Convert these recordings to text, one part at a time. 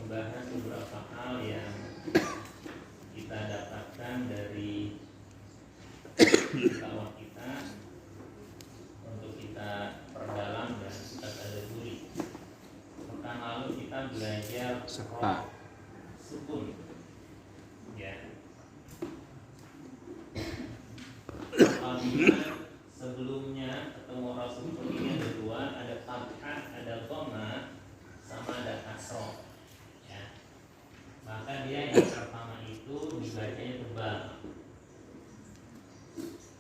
membahas beberapa hal yang kita dapatkan dari dakwah kita untuk kita perdalam dan kita tadabburi. Pekan lalu kita belajar roh sukun, ya. Apabila sebelumnya ketemu roh sukun ini ada dua, ada fathah, ada dhamma, sama ada kasroh, ya. Maka dia yang pertama itu dibacanya tebal.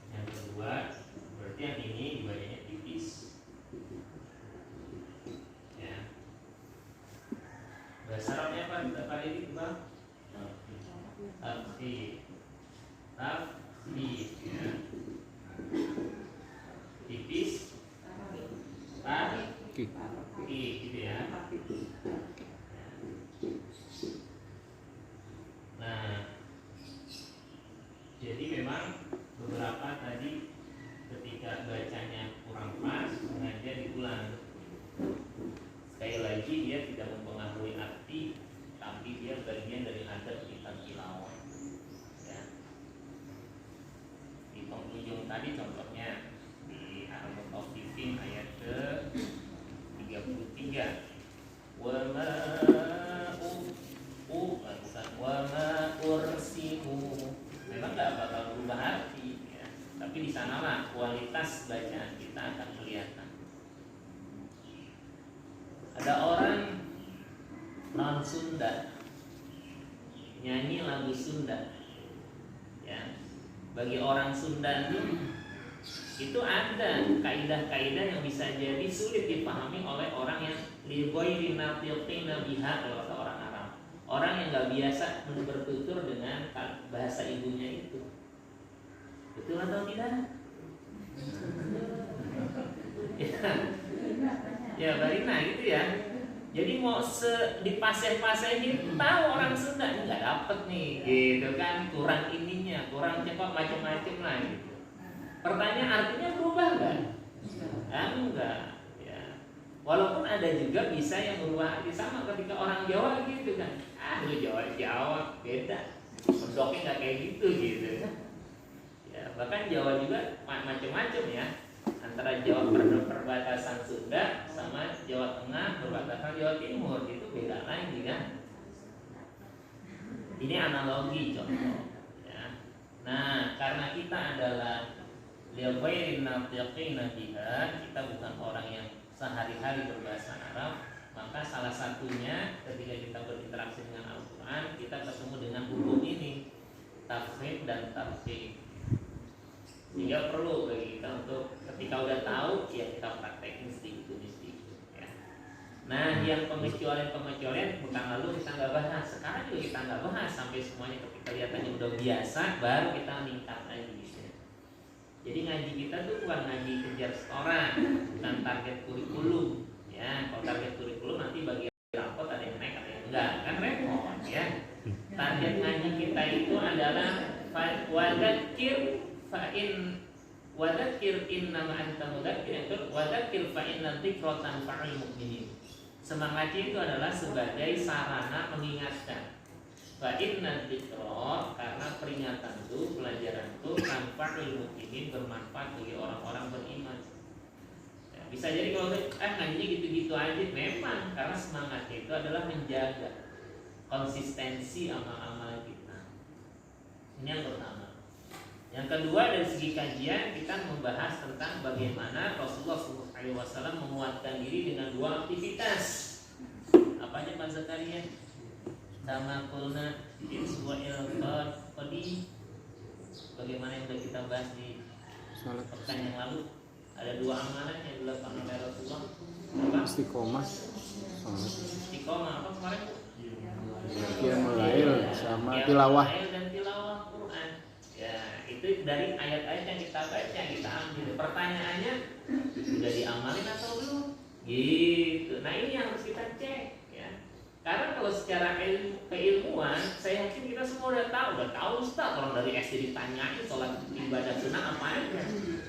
Yang kedua berarti yang ini dibacanya tipis, ya. Bahasa Arabnya apa? Kita kali ini tebal. Tafsir, ya. Tipis, gitu ya. Nah, jadi memang beberapa tadi ketika bacanya kurang pas, sengaja diulang. Sekali lagi dia tidak mempengaruhi arti, tapi dia bagian dari adab kita tilawah. Ya. Di penghujung tadi contohnya di Al-Mutaffifin ayat ke-33. Wa ma ursilu. Memang nggak bakal berubah arti, ya. Tapi di sanalah kualitas bacaan kita akan kelihatan. Ada orang non Sunda nyanyi lagu Sunda, ya. Bagi orang Sunda itu ada kaidah-kaidah yang bisa jadi sulit dipahami oleh orang yang lighairi natiqina biha, kalau kata orang Arab. Orang yang nggak biasa bertutur dengan bahasa ibunya itu. Betul atau tidak? Ya, Barina gitu ya. Jadi mau dipaseh-pasehin tahu orang Sunda nggak dapet nih, gitu kan? Kurang ininya, kurang cepat macam-macam lah gitu. Pertanyaan artinya berubah nggak? Enggak. Ya. Walaupun ada juga bisa yang berubah arti sama ketika orang Jawa gitu kan. Lu Jawa beda. Mendoknya nggak kayak gitu. Ya, bahkan Jawa juga macam-macam ya. Antara Jawa perbatasan Sunda sama Jawa Tengah perbatasan Jawa Timur itu beda lagi kan. Ini analogi contoh. Ya. Nah, karena kita adalah lighairi natiqina biha, kita bukan orang yang sehari-hari berbahasa Arab, maka salah satunya ketika kita berinteraksi dengan Al-Quran, kita ketemu dengan hukum ini, tafsir dan tafsir. Sehingga perlu bagi kita untuk ketika udah tahu, ya kita praktekin sedikit demi sedikit, ya. Nah, yang pengecualian bukan lalu kita nggak bahas, sekarang juga kita nggak bahas sampai semuanya ketika kelihatannya udah biasa, baru kita meningkat lagi. Jadi ngaji kita tuh bukan ngaji kejar setoran, bukan target kurikulum, ya. Kalau target kurikulum nanti bagi rapot ada yang naik, ada yang enggak, kan repot, ya. Target ngaji kita itu adalah wadakir innama anta mudakir, itu wadakir fa inna dzikra tanfa'ul mu'minin. Semangat itu adalah sebagai sarana mengingatkan. Fa inna dzikra, karena peringatan itu, pelajaran itu tanfa'ul mu'minin, bermanfaat bagi orang-orang beriman. Ya, bisa jadi kalau ngajinya gitu-gitu aja, memang karena semangatnya itu adalah menjaga konsistensi amal-amal kita. Ini yang pertama. Yang kedua, dari segi kajian kita membahas tentang bagaimana Rasulullah SAW menguatkan diri dengan dua aktivitas. Apa aja Pak Zakaria? Sama kulna iswa'il qadi. Bagaimana yang sudah kita bahas di pekan yang lalu, ada dua amalan yang dilakukan oleh Rasulullah. Apa? Istiqomah. Apa kemarin? Qiyamul lail sama tilawah. Dan tilawah Quran. Ya, itu dari ayat-ayat yang kita baca, kita ambil. Pertanyaannya, sudah diamalin atau belum? Gitu. Nah, ini yang harus kita cek, ya. Karena kalau secara keilmuan, saya yakin kita semua udah tahu Ustaz. Orang dari SD ditanyain sholat ibadah sunnah apa aja.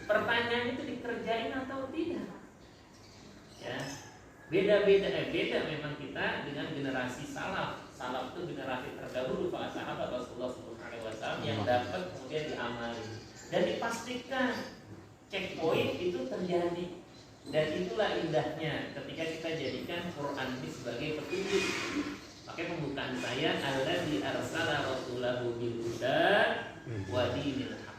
Pertanyaan itu dikerjain atau tidak? Ya. Beda memang kita dengan generasi salaf. Salaf itu generasi terdahulu para sahabat Rasulullah SAW yang dapat kemudian diamali dan dipastikan checkpoint itu terjadi. Dan itulah indahnya ketika kita jadikan Quran ini sebagai petunjuk. Pakai pembukaan saya, alladzi arsala rasulahu bil huda wa dinil haq.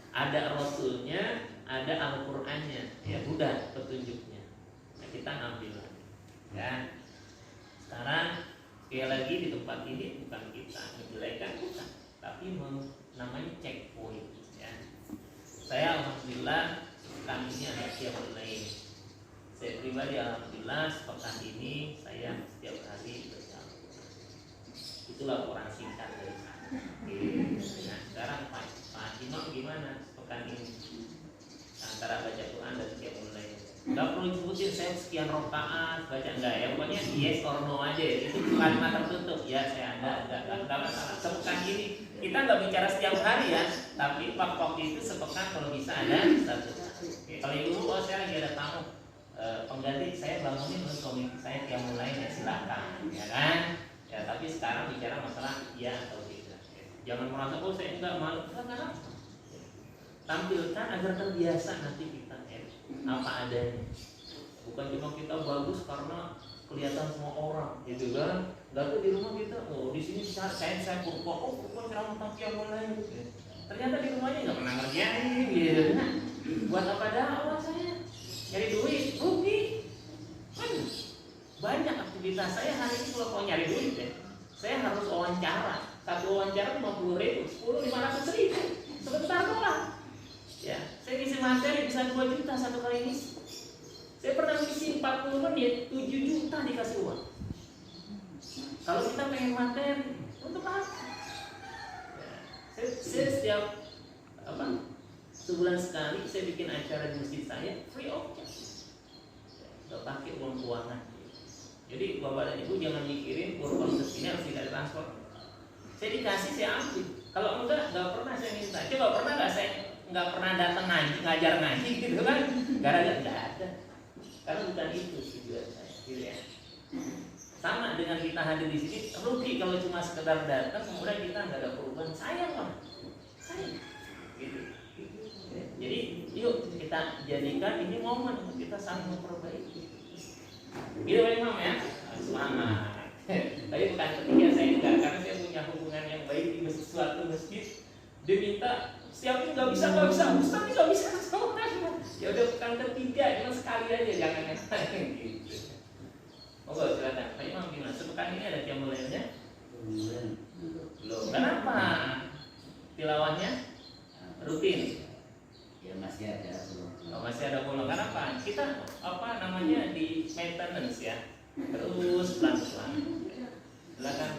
Ada rasulnya, ada Al-Qur'annya, ya huda petunjuknya. Nah, kita ambil ya. Sekarang sekali lagi di tempat ini bukan kita menjelekkan, bukan, tapi namanya checkpoint ya. Saya alhamdulillah sepekan ini ada qiyamul lail. Saya pribadi alhamdulillah sepekan ini saya setiap hari berjalan. Itulah orang singkat dari saya. Nah, sekarang Pak Imam gimana sepekan ini antara baca Quran dan qiyamul lail? Gak perlu disebutin saya sekian rakaat baca, enggak ya, pokoknya yes or no aja ya. Itu kalimat tertutup ya, saya enggak masalah. Sepekan ini kita nggak bicara setiap hari ya, tapi waktu itu sepekan kalau bisa ada satu. Kalau ibu saya lagi ada tamu pengganti, saya bangunin menurut komisi saya qiyamul lail ya silakan ya kan ya, tapi sekarang bicara masalah iya atau tidak ya. Jangan merasa oh saya enggak malu, enggak. Tampilkan agar terbiasa nanti kita apa adanya, bukan cuma kita bagus karena kelihatan semua orang gitu kan. Lalu di rumah kita oh di sini saya purpo oh purpo ceramah tentang qiyamul lail, ternyata di rumahnya nggak pernah ngerjain gitu kan. Buat apa dakwah saya nyari duit rugi kan. Banyak aktivitas saya hari ini kalau mau nyari duit ya, saya harus wawancara. Satu wawancara 50.000, 10, 500.000 sebentar doang ya. Saya ngisi materi bisa 2 juta satu kali ngisi. Saya pernah ngisi 40 menit 7 juta dikasih uang. Kalau kita pengen materi untuk apa ya, saya setiap sebulan sekali saya bikin acara di masjid saya free of charge, nggak pakai uang keuangan. Jadi bapak dan ibu jangan mikirin uang segini harus tidak transfer. Saya dikasih saya ambil. Kalau enggak pernah saya minta. Coba pernah nggak saya nggak pernah datang ngaji, ngajar ngaji gitu kan? Gara-gara nggak ada. Karena bukan itu tujuan saya, gitu ya. Sama dengan kita hadir di sini, rugi kalau cuma sekedar datang kemudian kita nggak ada perubahan. Sayang lah, sayang. Gitu. Jadi yuk kita jadikan ini momen untuk kita saling memperbaiki. Gitu Pak Imam ya, semangat. Tapi bukan ketiga saya enggak, karena saya punya hubungan yang baik di suatu masjid. Dia minta setiap ini nggak bisa, Ustaz ini nggak bisa sama. Ya udah bukan ketiga, cuma sekali aja jangan yang lain gitu. Monggo silakan. Pak Imam gimana? Sepekan ini ada qiyamul lailnya? Belum. Kenapa? Tilawahnya rutin. Ya masih ada belum. Oh, masih ada bolong. Kenapa? Kita di maintenance ya. Terus pelan-pelan. Silakan.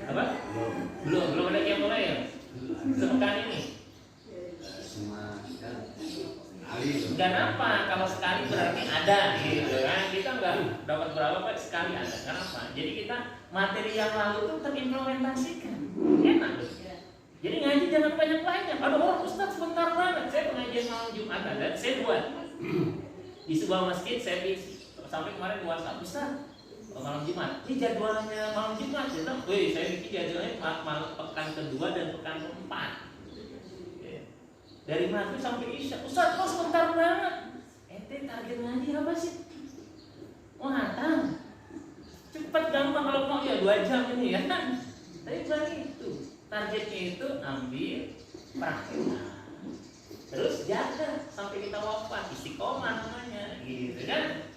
Apa? Belum ada qiyamul lail. Sepekan ini. Semua kan Dan apa? Kalau sekali berarti ada gitu kan. Kita nggak dapat berapa Pak, sekali ada. Kenapa? Jadi kita materi yang lalu itu terimplementasikan. Enak loh. Jadi ngaji jangan banyak-banyak. Ada orang Ustaz sebentar banget. Saya pengajian malam Jumat ada, saya buat di sebuah masjid. Saya sampai kemarin di WhatsApp, Ustaz malam Jumat. Ini jadwalnya malam Jumat. Saya bikin jadwalnya malam pekan kedua dan pekan keempat. Dari maghrib sampai isya. Ustaz kok sebentar banget. Ente target ngaji apa sih? Mau hatam. Cepat gampang kalau mau ya 2 jam ini ya kan. Tapi bukan itu. Targetnya itu ambil praktek. Terus jaga sampai kita wafat, istiqomah namanya, gitu kan?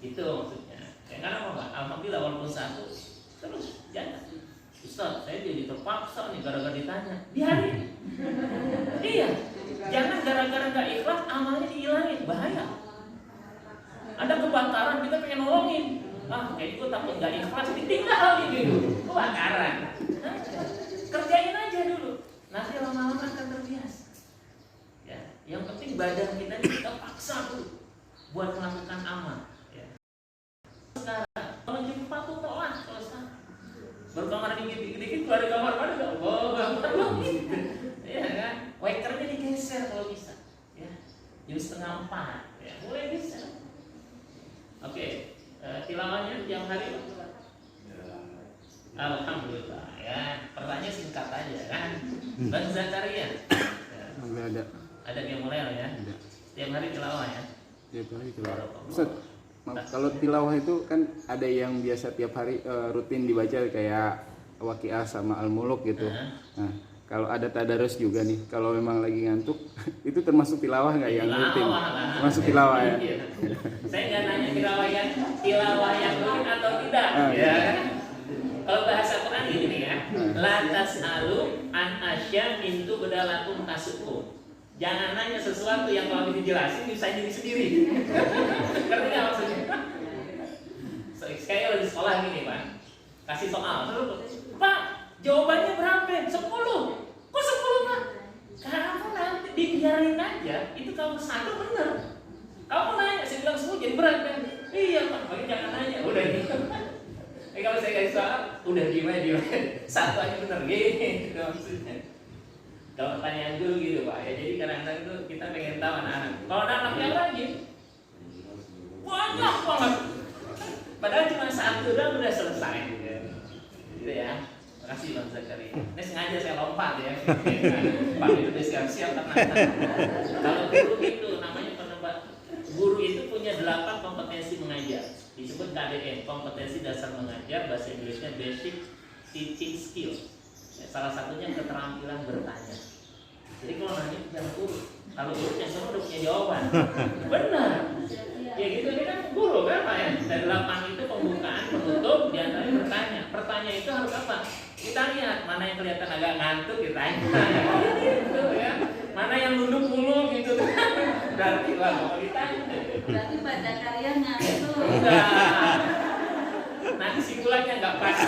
Itu maksudnya. Ya, karena apa? Alhamdulillah walaupun satu, terus jaga. Ustaz, saya jadi terpaksa nih gara-gara ditanya. Biarin. Iya. Jangan gara-gara nggak ikhlas amalnya dihilangin, bahaya. Ada kebakaran kita pengen nolongin. Kayak itu takut nggak ikhlas ditinggal gitu. Kebakaran. Kerjain aja dulu. Nanti lama-lama akan terbiasa. Ya, yang penting badan kita ini kita paksa dulu buat melakukan amal. Ya. Sekarang kalau jam 4 tuh telat selesai. Baru kamar dikit-dikit keluar dari kamar mana enggak? Belum gitu. Ya kan? Wakernya digeser kalau bisa. Ya. jam 3:30 ya, mulai bisa. Oke, tilawahnya jam hari Alhamdulillah ya. Pertanyaan singkat aja kan. Bang Zakaria. Ya. Ada yang mulai ya. Ada. Setiap hari tilawah ya. Tiap hari tilawah. Ustaz, kalau tilawah itu kan ada yang biasa tiap hari rutin dibaca kayak Waqiah sama Al-Muluk gitu. Nah, kalau ada tadarus juga nih, kalau memang lagi ngantuk, itu termasuk tilawah nggak yang rutin? Termasuk tilawah ya. Saya nggak nanya tilawah yang rutin atau tidak, ya. Kalau bahasa Quran gini ya, la tas'alu an asya mintu bedalakum tasukum. Jangan nanya sesuatu yang kalau dijelasin bisa diri sendiri. Ngerti nggak maksudnya? Kayak lagi sekolah gini Pak, kasih soal, Pak, jawabannya berapa? 10. Kok 10 Pak? Karena nanti dibiarin aja, itu kalau 1 bener. Kamu nanya, saya bilang 10 jadi berat kan? Iya Pak, makanya jangan nanya, udah gitu. Kalau saya kasih soal, udah gimana? 1 aja bener, gitu maksudnya. Kalau pertanyaan dulu gitu Pak ya, jadi kadang-kadang itu kita pengen tahu anak-anak. Kalau anak yang lagi banyak banget, padahal cuma 1 doang udah selesai gitu ya. Makasih Bang Zakaria. Ini sengaja saya lompat ya. Pak itu udah siap-siap tenang. Kalau guru itu namanya penebak. Guru itu punya 8 kompetensi mengajar. Disebut KDM, kompetensi dasar mengajar, bahasa Inggrisnya basic teaching skill. Ya, salah satunya keterampilan bertanya. Jadi kalau nanya jangan guru. Kalau guru yang semua udah punya jawaban. Benar. Ya gitu, ini kan guru kan Pak ya. Dari 8 itu pembukaan, penutup, diantaranya bertanya. Pertanyaan itu harus apa? Kita lihat mana yang kelihatan agak ngantuk kita tanya. Gitu ya. Mana yang nunduk mulu gitu. Berarti lah mau ditanya. Berarti baca karya ngantuk. Enggak. Nanti simpulannya enggak pas.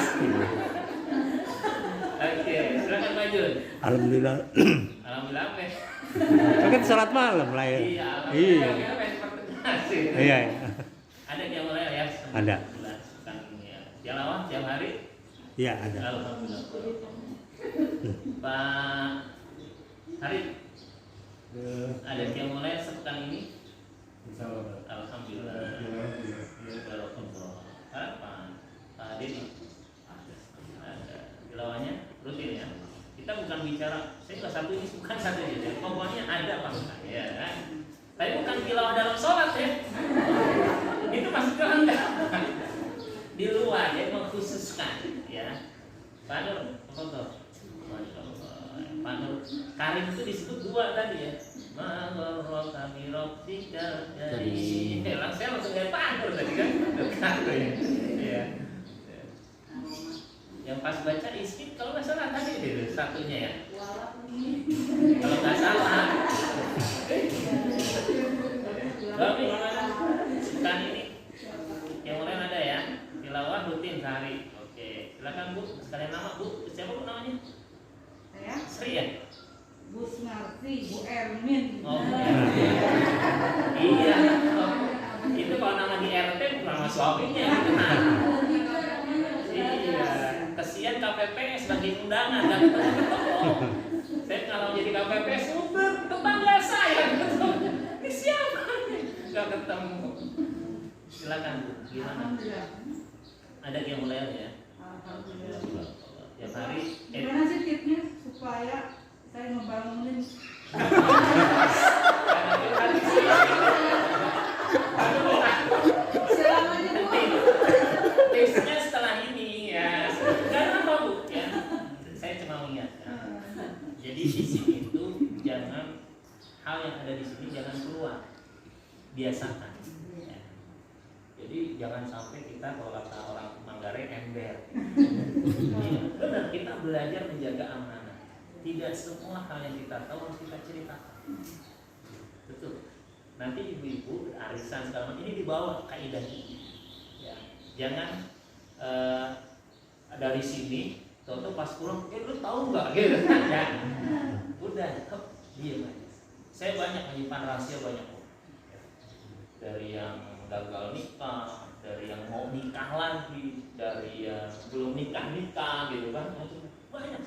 Oke, silakan maju. Alhamdulillah. Alhamdulillah apa ya? Kan salat malam lah ya. Iya. Iya. Iya. Ada yang mulai ya? Ada. Tilawah tiap hari? Iya, ada. Alhamdulillah. Pak Hari, ada yang mulai sepekan ini? Alhamdulillah. Pak Adin, ada tilawahnya rutin ya. Kita bukan bicara, saya nggak satu ini bukan satu aja. Pokoknya ada Pak ya kan. Tapi bukan tilawah dalam sholat ya. Itu maksudnya enggak. Di luar ya, mengkhususkan ya. Pak Nur, apa tuh? Masya Allah. Pak Nur, karim itu disebut 2 tadi ya. Ma'gharraka bi rabbika jadi. Saya langsung lihat Pak Nur tadi kan. Iya. Yang pas baca iskit kalau nggak salah tadi itu satunya ya. Kalau nggak salah. Bapak gimana? Sekarang ini yang lain ada ya. Tilawah rutin sehari. Oke, silakan Bu. Sekalian nama Bu. Siapa Bu namanya? Saya Sri ya? Bu Snarti, Bu Ermin. Oh, iya. Oh, itu kalau nama di RT nama suaminya gitu nah. Iya. Kesian KPPS bagi undangan dan ketemu. Saya kalau jadi KPPS super tetangga saya gitu. Ini siapa? Gak ketemu. Silakan Bu. Gimana? Ada yang mulai ya? Alhamdulillah. Tiap hari. Gimana sih tipnya supaya saya membangunin? Selamanya Bu. Tipsnya setelah ini ya. Karena apa Bu? Ya, saya cuma mengingatkan. Jadi di sini itu jangan hal yang ada di sini jangan keluar. Biasakan. Ya. Jadi jangan sampai kita kalau kata orang Manggarai ember. Ya, benar kita belajar menjaga amanah. Tidak semua hal yang kita tahu harus kita ceritakan. Betul. Nanti ibu-ibu arisan segala macam ini dibawa kaidah ini. Ya, jangan dari sini, tahu pas pulang, lu tahu nggak? Gitu. Ya, udah, diam aja. Saya banyak menyimpan rahasia banyak kok. Dari yang gagal nikah, dari yang mau nikah lagi, dari yang belum nikah gitu kan, banyak.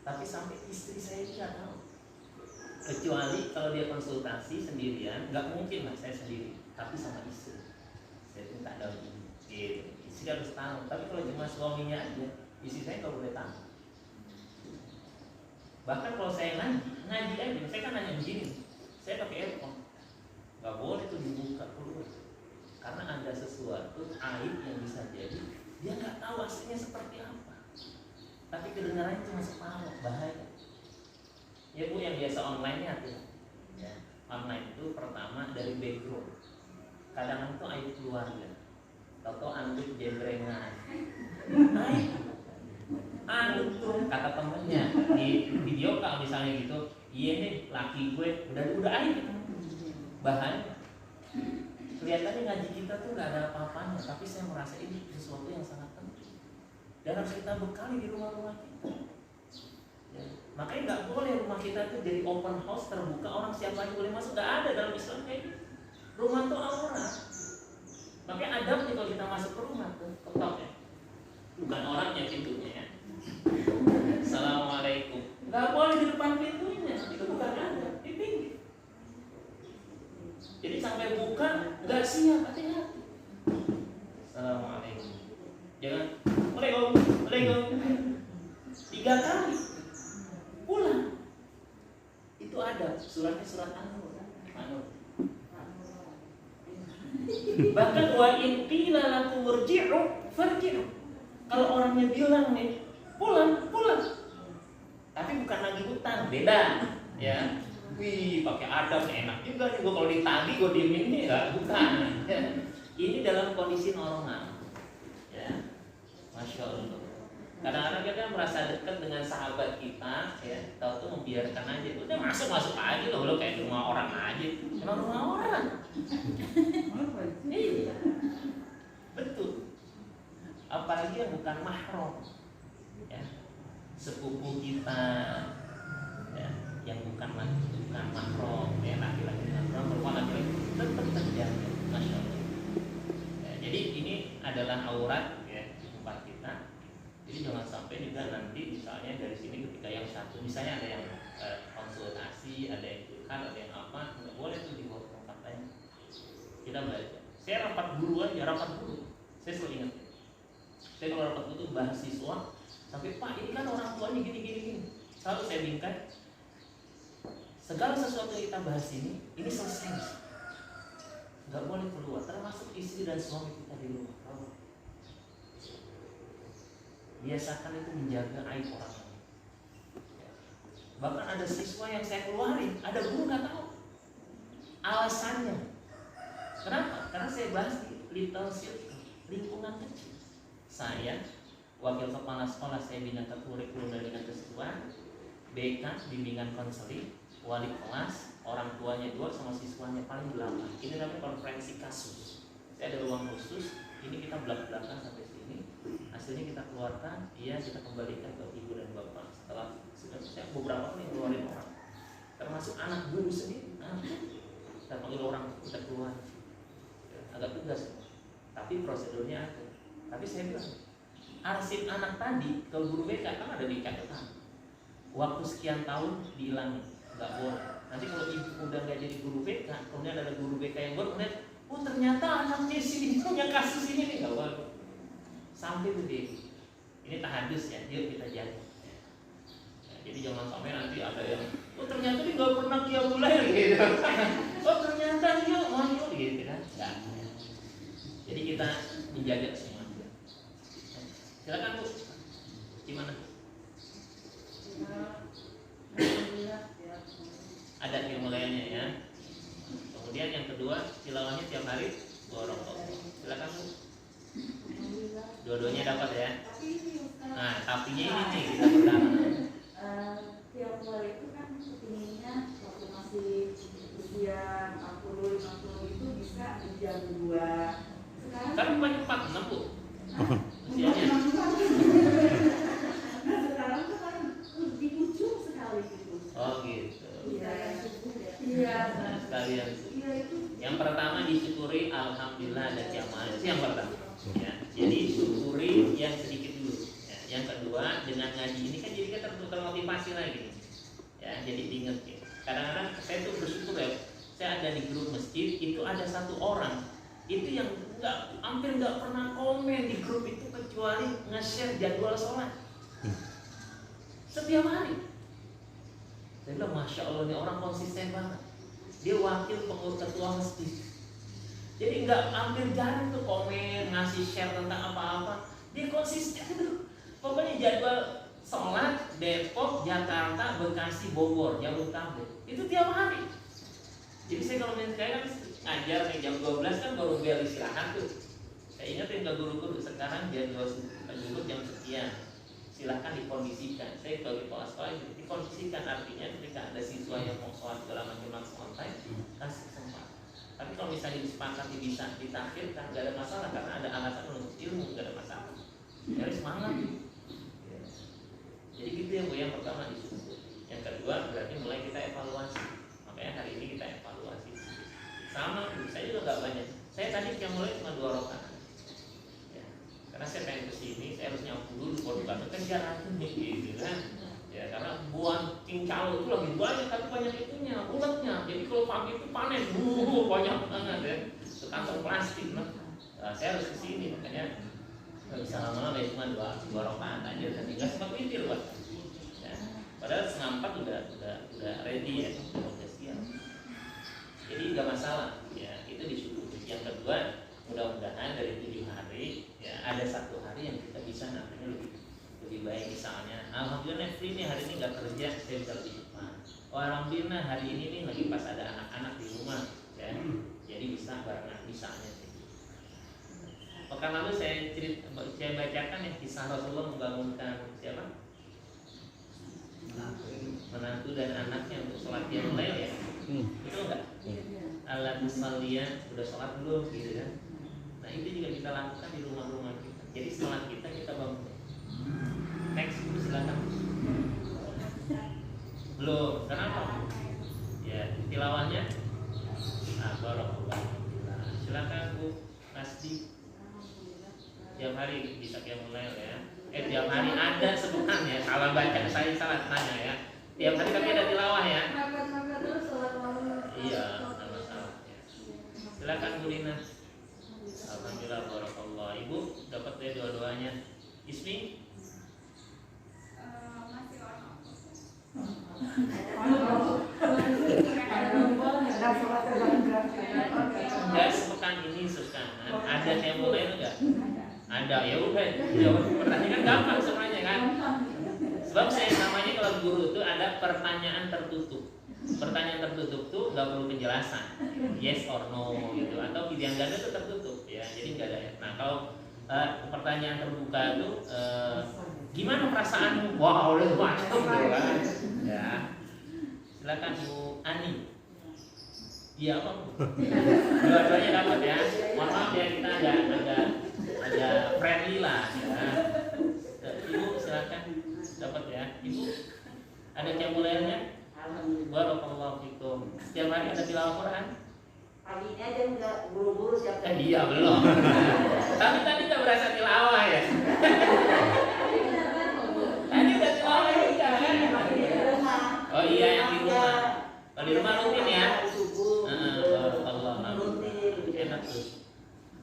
Tapi sampai istri saya tidak tahu. Kecuali kalau dia konsultasi sendirian, nggak mungkin lah saya sendiri, tapi sama istri. Saya minta daun ini, gitu. Istri harus tahu. Tapi kalau cuma suaminya aja, istri saya nggak boleh tahu. Bahkan kalau saya ngaji aja, saya kan nanya begini, saya pakai earphone, nggak boleh tuh dibuka keluar, karena ada sesuatu aib yang bisa jadi dia nggak tahu aslinya seperti apa, tapi kedengarannya cuma separuh, bahaya. Ya Bu, yang biasa online nya hati. Ya, online itu pertama dari background. Kadang itu aib keluarga. Atau anduk jembrengan. Aib. Anduk tuh kata temennya di video call misalnya gitu. Iya nih, laki gue udah aib. Bahaya. Kelihatannya ngaji kita tuh nggak ada apa-apanya, tapi saya merasa ini sesuatu yang sangat penting. Dan harus kita bekali di rumah-rumah kita. Ya. Makanya nggak boleh rumah kita tuh jadi open house terbuka, orang siapa aja boleh masuk. Nggak ada dalam Islam kayak gitu. Rumah tuh aurat. Makanya adabnya kalau kita masuk ke rumah tuh ketok ya. Bukan orangnya pintunya ya. Assalamualaikum. Nggak boleh di depan pintunya. Itu bukan adab, di pinggir. Jadi sampai buka nggak siap, hati-hati. Assalamualaikum. Jangan. Waalaikumsalam. 3 kali. Pulang. Itu ada suratnya, surat An-Nur. Bahkan wa in qila lakum irji'u farji'u. Kalau orangnya bilang nih, pulang. Tapi bukan lagi hutang, beda, ya. Wih, pakai adab enak juga nih gua kalau ditagih gua diemin nih, bukan. Ini dalam kondisi normal. Ya. Masya Allah. Kadang-kadang kita merasa dekat dengan sahabat kita, ya, tahu tuh membiarkan aja, udah masuk aja loh, kayak di rumah orang aja, emang rumah orang. Iya, betul. Apalagi yang bukan mahram, ya, sepupu kita, ya, yang bukan mahram, ya, laki-laki mahram, perempuan laki-laki, tetap terjaga, masya Allah. Ya, jadi ini adalah aurat, ya, tempat kita. Jadi jangan sampai juga nanti misalnya dari sini ketika yang satu misalnya ada yang konsultasi, ada yang curhat, ada yang apa, nggak boleh tuh dibawa ke tempat lain. Kita belajar. Saya rapat guru aja, saya selalu ingat. Saya kalau rapat guru tuh bahas siswa, sampai Pak ini kan orang tuanya gini. Selalu saya bingkai. Segala sesuatu yang kita bahas ini selesai. Nggak boleh keluar, termasuk istri dan suami kita di rumah. Biasakan itu menjaga aib orang lain. Bahkan ada siswa yang saya keluarin, ada guru nggak tahu alasannya. Kenapa? Karena saya bahas di little circle, lingkungan kecil. Saya wakil kepala sekolah, saya bina kurikulum dan bina kesiswaan, BK bimbingan konseling, wali kelas, orang tuanya 2 sama siswanya paling 8. Ini namanya konferensi kasus. Saya ada ruang khusus. Ini kita belak-belakan sampai sini. Hasilnya kita keluarkan, kita kembalikan ke ibu dan bapak. Setelah saya beberapa kali keluarin orang, termasuk anak guru sendiri. Kita panggil orang, kita keluar. Agak tugas, tapi prosedurnya ada. Tapi saya bilang, arsip anak tadi ke guru BK kan ada di catatan. Waktu sekian tahun dihilangi, nggak boleh. Nanti kalau ibu udah nggak jadi guru BK, kemudian ada guru BK yang baru, kemudian ternyata anaknya si punya kasus ini nih, nggak boleh. Sampai begitu. Ini tahadus ya, yuk kita jaga. Jadi jangan sampai nanti ada yang, ternyata dia nggak pernah qiyamul lail gitu. Ternyata dia mau gitu kan? Nggak. Jadi kita menjaga semua. Silakan Bu. Gimana? Ada qiyamul lailnya ya. Kemudian yang kedua, tilawahnya tiap hari Barakallah. Silakan Bu. Dua-duanya dapat ya. Nah, tapinya ini nih kita pertama. Tiap hari itu kan kepinginnya waktu masih usia 40-50 itu bisa di jam 2. Sekarang banyak 46 Bu. Usianya. Sekarang tuh kan di ujung sekali gitu. Oh gitu. Iya. Nah, sekalian. Yang pertama disyukuri, alhamdulillah ada kiamat. Itu yang pertama. Ya, jadi syukuri yang sedikit dulu. Ya, yang kedua dengan ngaji ini kan jadi kita termotivasi lagi. Ya, jadi diingat ya. Kadang-kadang saya tuh bersyukur ya, saya ada di grup masjid, itu ada satu orang itu yang hampir nggak pernah komen di grup itu kecuali nge-share jadwal sholat setiap hari. Saya bilang masya Allah ini orang konsisten banget. Dia wakil pengurus ketua masjid. Jadi nggak hampir jarang tuh komen ngasih share tentang apa-apa. Dia konsisten tuh. Pokoknya jadwal sholat Depok, Jakarta, Bekasi, Bogor, Jabodetabek itu tiap hari. Jadi saya kalau saya kan ngajar nih jam 12 kan baru bel istirahat tuh. Saya ingetin ke guru-guru sekarang jadwal dulu jam sekian. Silahkan dikondisikan. Saya sebagai kepala sekolah dikondisikan, artinya ketika ada siswa yang mau sholat segala macam langsung on time, kasih kesempatan. Tapi kalau misalnya disepakati bisa ditakhirkan, nggak ada masalah karena ada alasan untuk ilmu, nggak ada masalah. Jadi semangat. Jadi gitu ya Bu, yang pertama disuruh. Yang kedua berarti mulai kita evaluasi. Makanya hari ini kita evaluasi. Sama, saya juga nggak banyak. Saya tadi yang mulai cuma 2 rakaat. Ya, karena saya pengen kesini, saya harus nyapu dulu baru bakal kejar nih, gitu kan. Ya karena buah cincau itu lagi banyak, tapi banyak itunya, uletnya. Jadi kalau pagi itu panen, banyak banget ya. Itu kantong plastik, nah saya harus kesini makanya. Nggak bisa lama-lama ya, cuma 2 rakaat aja dan tinggal sempat witir Pak. Ya, padahal 3:30 udah ready ya, udah siap. Jadi nggak masalah ya, itu disyukuri. Yang kedua, mudah-mudahan dari 7 hari ya ada 1 hari yang kita bisa nantinya lebih baik. Misalnya alhamdulillah free nih hari ini nggak kerja, saya bisa lebih cepat. Oh alhamdulillah hari ini nih lagi pas ada anak-anak di rumah ya, jadi bisa barengan misalnya. Pekan lalu saya bacakan ya kisah Rasulullah membangunkan siapa? Menantu dan anaknya untuk sholat qiyamul lail ya. Itu enggak? Alat musalliyan udah sholat belum gitu kan? Nah itu juga kita lakukan di rumah-rumah kita. Jadi setelah kita bangun. Next silakan. Belum. Kenapa? Ya tilawahnya. Nah barakallah. Silakan Bu Nasdi. Tiap hari bisa qiyamul lail ya. Tiap hari ada sebutan ya. Kalau baca saya salah tanya ya. Tiap hari tapi ada tilawah ya. Iya, tidak masalah ya. Silakan Bu Lina. Alhamdulillah barakallah. Ibu dapat ya dua-duanya. Ismi? Ya sepekan ini sepekan. Ada qiyamul lail enggak? Ada, ya udah jawab pertanyaan gampang semuanya kan. Sebab saya namanya kalau guru itu ada pertanyaan tertutup. Pertanyaan tertutup tuh nggak perlu penjelasan, yes or no gitu, atau pilihan ganda itu tertutup ya, jadi nggak ada. Nah kalau pertanyaan terbuka itu gimana perasaanmu? Wow, udah macam kan? Ya, silakan Bu Ani. Iya apa? Dua-duanya dapat ya. Mohon maaf ya kita ada friendly lah ya. Ibu silakan dapat ya. Ibu ada qiyamul lailnya? Barakallahu fikum. Setiap hari ada tilawah Quran? Hari ini aja enggak buru-buru siap. Iya belum. Tapi tadi nggak berasa tilawah ya. Tadi udah tilawah juga kan? Oh iya yang di rumah. Kalau di rumah rutin ya. Barakallahu enak tuh.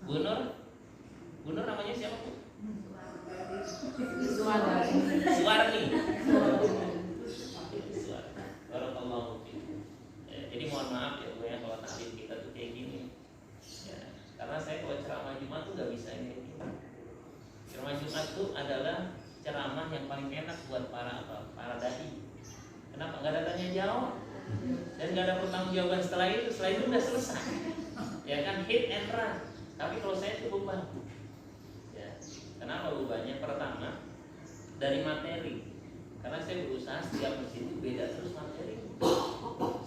Bu Nur namanya siapa Bu? Suwarni. Barakallahu fikum. Jadi mohon maaf ya Bu ya kalau taklim kita tuh kayak gini. Ya, karena saya kalau ceramah Jumat tuh nggak bisa kayak gini. Ceramah Jumat tuh adalah ceramah yang paling enak buat para dai. Kenapa? Nggak ada tanya jawab dan nggak ada pertanggungjawaban setelah itu udah selesai. Ya kan hit and run. Tapi kalau saya itu beban. Ya, kenapa bebannya? Pertama dari materi. Karena saya berusaha setiap masjid itu beda terus materi.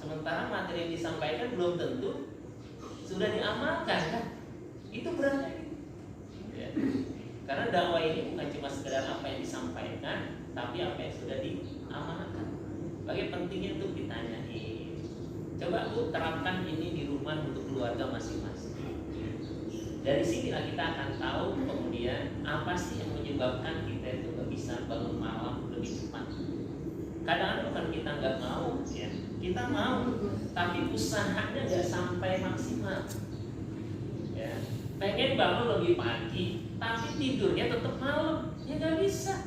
Sementara materi yang disampaikan belum tentu sudah diamalkan kan? Itu beratnya. Ya. Karena dakwah ini bukan cuma sekedar apa yang disampaikan, tapi apa yang sudah diamalkan. Bagi pentingnya untuk ditanyain. Coba Bu terapkan ini di rumah untuk keluarga masing-masing. Dari sinilah kita akan tahu kemudian apa sih yang menyebabkan kita itu nggak bisa bangun malam lebih cepat. Kadang-kadang bukan kita nggak mau, ya, kita mau, tapi usahanya nggak sampai maksimal. Ya, pengen bangun lebih pagi, tapi tidurnya tetap malam, ya nggak bisa.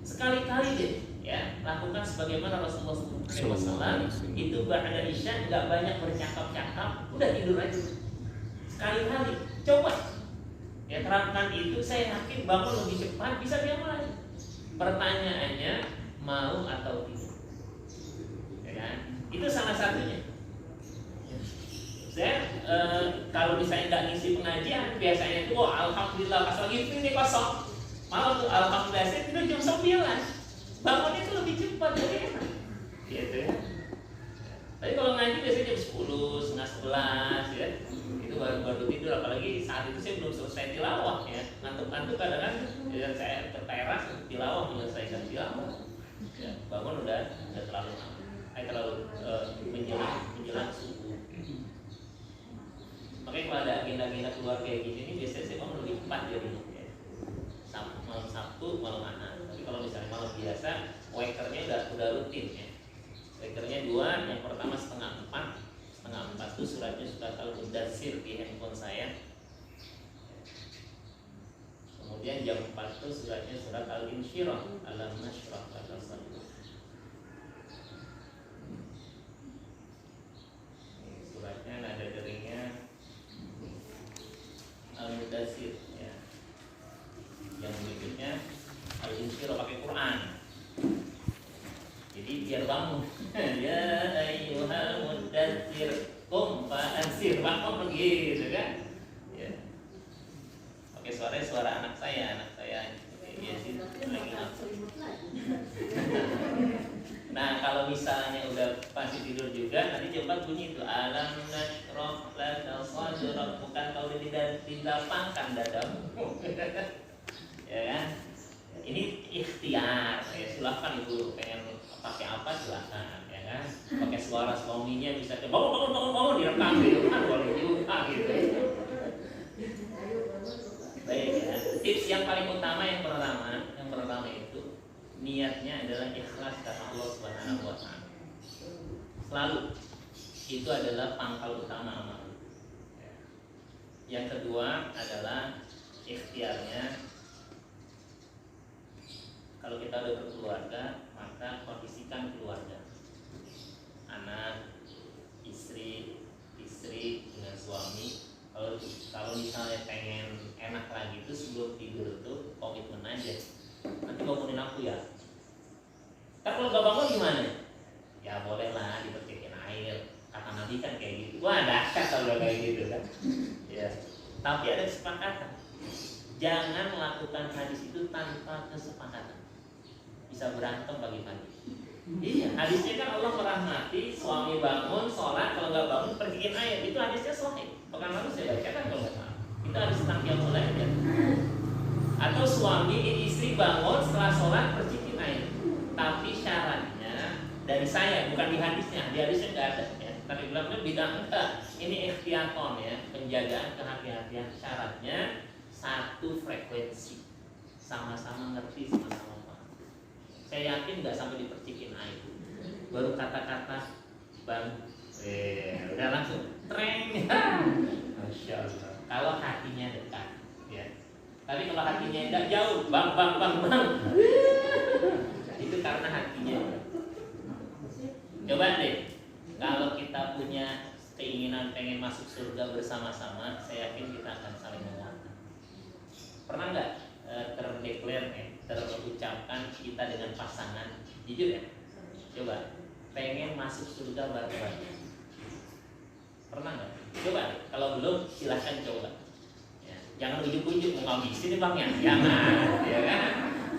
Sekali-kali deh, ya, lakukan sebagaimana Rasulullah SAW itu ba'da isya nggak banyak bercakap-cakap, udah tidur aja. Sekali-kali, coba. Ya, terapkan itu, saya yakin bangun lebih cepat, bisa dia mulai. Pertanyaannya, mau atau tidak? Ya kan? Itu salah satunya. Saya kalau misalnya nggak ngisi pengajian, biasanya itu alhamdulillah pas lagi ini kosong. Malah tuh alhamdulillah saya tidur jam 9. Bangunnya itu lebih cepat, jadi enak. Gitu ya. Tapi kalau ngaji biasanya jam 10, setengah 11 ya. Itu baru tidur, apalagi saat itu saya belum selesai tilawah ya. Ngantuk-ngantuk kadang-kadang ya, saya ke teras tilawah menyelesaikan tilawah. Ya, bangun udah terlalu menjelang subuh. Makanya kalau ada agenda-agenda keluar kayak gini ini biasanya saya bangun lebih cepat dari ya. Malam Sabtu, malam Ahad. Tapi kalau misalnya malam biasa, wakernya udah rutin ya. Wakernya 2, yang pertama setengah 4 itu suratnya surat Al-Mudaththir di handphone saya. Kemudian jam 4 itu suratnya surat Al-Insyirah, Alam Nashrah kata Rasulullah. Suratnya nada deringnya Al-Mudaththir ya. Yang berikutnya Al-Insyirah pakai Quran. Jadi biar bangun. Ya ayyuhal mudaththir qum fa'anzir, bangun begitu kan? Ya. Oke, suara anak saya ya sih lagi nafsu. Nah, kalau misalnya udah pasti tidur juga, nanti coba bunyi itu alam nashrah laka sadrak, bukan kalau dilapangkan dadamu. Ya kan? Ini ikhtiar, ya silakan ibu pengen pakai apa silakan, ya kan? Pakai suara suaminya bisa bangun direkam gitu kan, boleh juga gitu. Baik ya. Tips yang paling utama yang pertama itu niatnya adalah ikhlas karena Allah Subhanahu wa taala. Selalu itu adalah pangkal utama amal. Yang kedua adalah ikhtiarnya. Kalau kita udah berkeluarga, maka kondisikan keluarga, anak, istri dengan suami. Kalau misalnya pengen enak lagi itu sebelum tidur tuh komitmen aja. Nanti bangunin aku ya. Tapi kalau gak bangun gimana? Ya bolehlah dipercikin air. Kata Nabi kan kayak gitu. Wah dahsyat kalau kayak gitu kan. Ya. Tapi ada kesepakatan. Jangan melakukan hadis itu tanpa kesepakatan. Bisa berantem pagi-pagi. Iya, hadisnya kan Allah merahmati suami bangun, sholat, kalau nggak bangun percikin air. Itu hadisnya sahih. Pekan lalu saya bacakan kalau nggak salah. Itu hadis tentang qiyamul lail aja. Atau suami istri bangun setelah sholat percikin air. Tapi syaratnya dari saya, bukan di hadisnya. Di hadisnya nggak ada. Ya. Tapi bilangnya bidang enggak. Ini ikhtiaton ya, penjagaan kehati-hatian. Syaratnya satu frekuensi, sama-sama ngerti, sama-sama. Saya yakin nggak sampai dipercikin air. Baru kata-kata bang, udah langsung treng. Masya Allah. Kalau hatinya dekat, ya. Tapi kalau hatinya nggak jauh, bang. Itu karena hatinya. Coba deh, kalau kita punya keinginan pengen masuk surga bersama-sama, saya yakin kita akan saling menguatkan. Pernah nggak terucapkan kita dengan pasangan jujur ya, coba pengen masuk surga bareng-bareng, pernah nggak? Coba kalau belum silahkan coba ya. Jangan ujuk-ujuk mau ngabisin nih bang ya, jangan ya kan,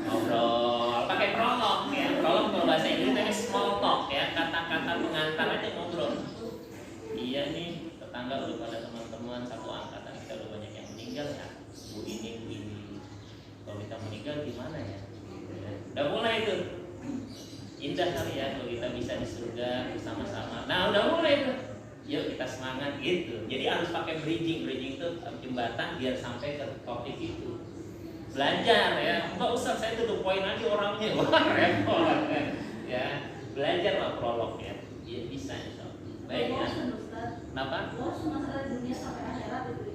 ngobrol pakai prolog ya. Prolog kalau bahasa Inggris namanya small talk ya, kata-kata pengantar aja ngobrol. Iya nih tetangga udah pada teman-teman satu angkatan kita udah banyak yang meninggal ya, bu ini kalau kita meninggal gimana ya? Udah mulai itu indah kali ya kalau kita bisa di surga bersama-sama. Nah udah mulai itu, yuk kita semangat gitu. Jadi harus pakai bridging itu jembatan biar sampai ke topik itu. Belajar ya, enggak usah saya tuh poin aja orangnya, wah repot ya. ya belajar lah prolog ya bisa insya Allah. Baik ya. Kenapa? Bosan masalah dunia sampai akhirat itu.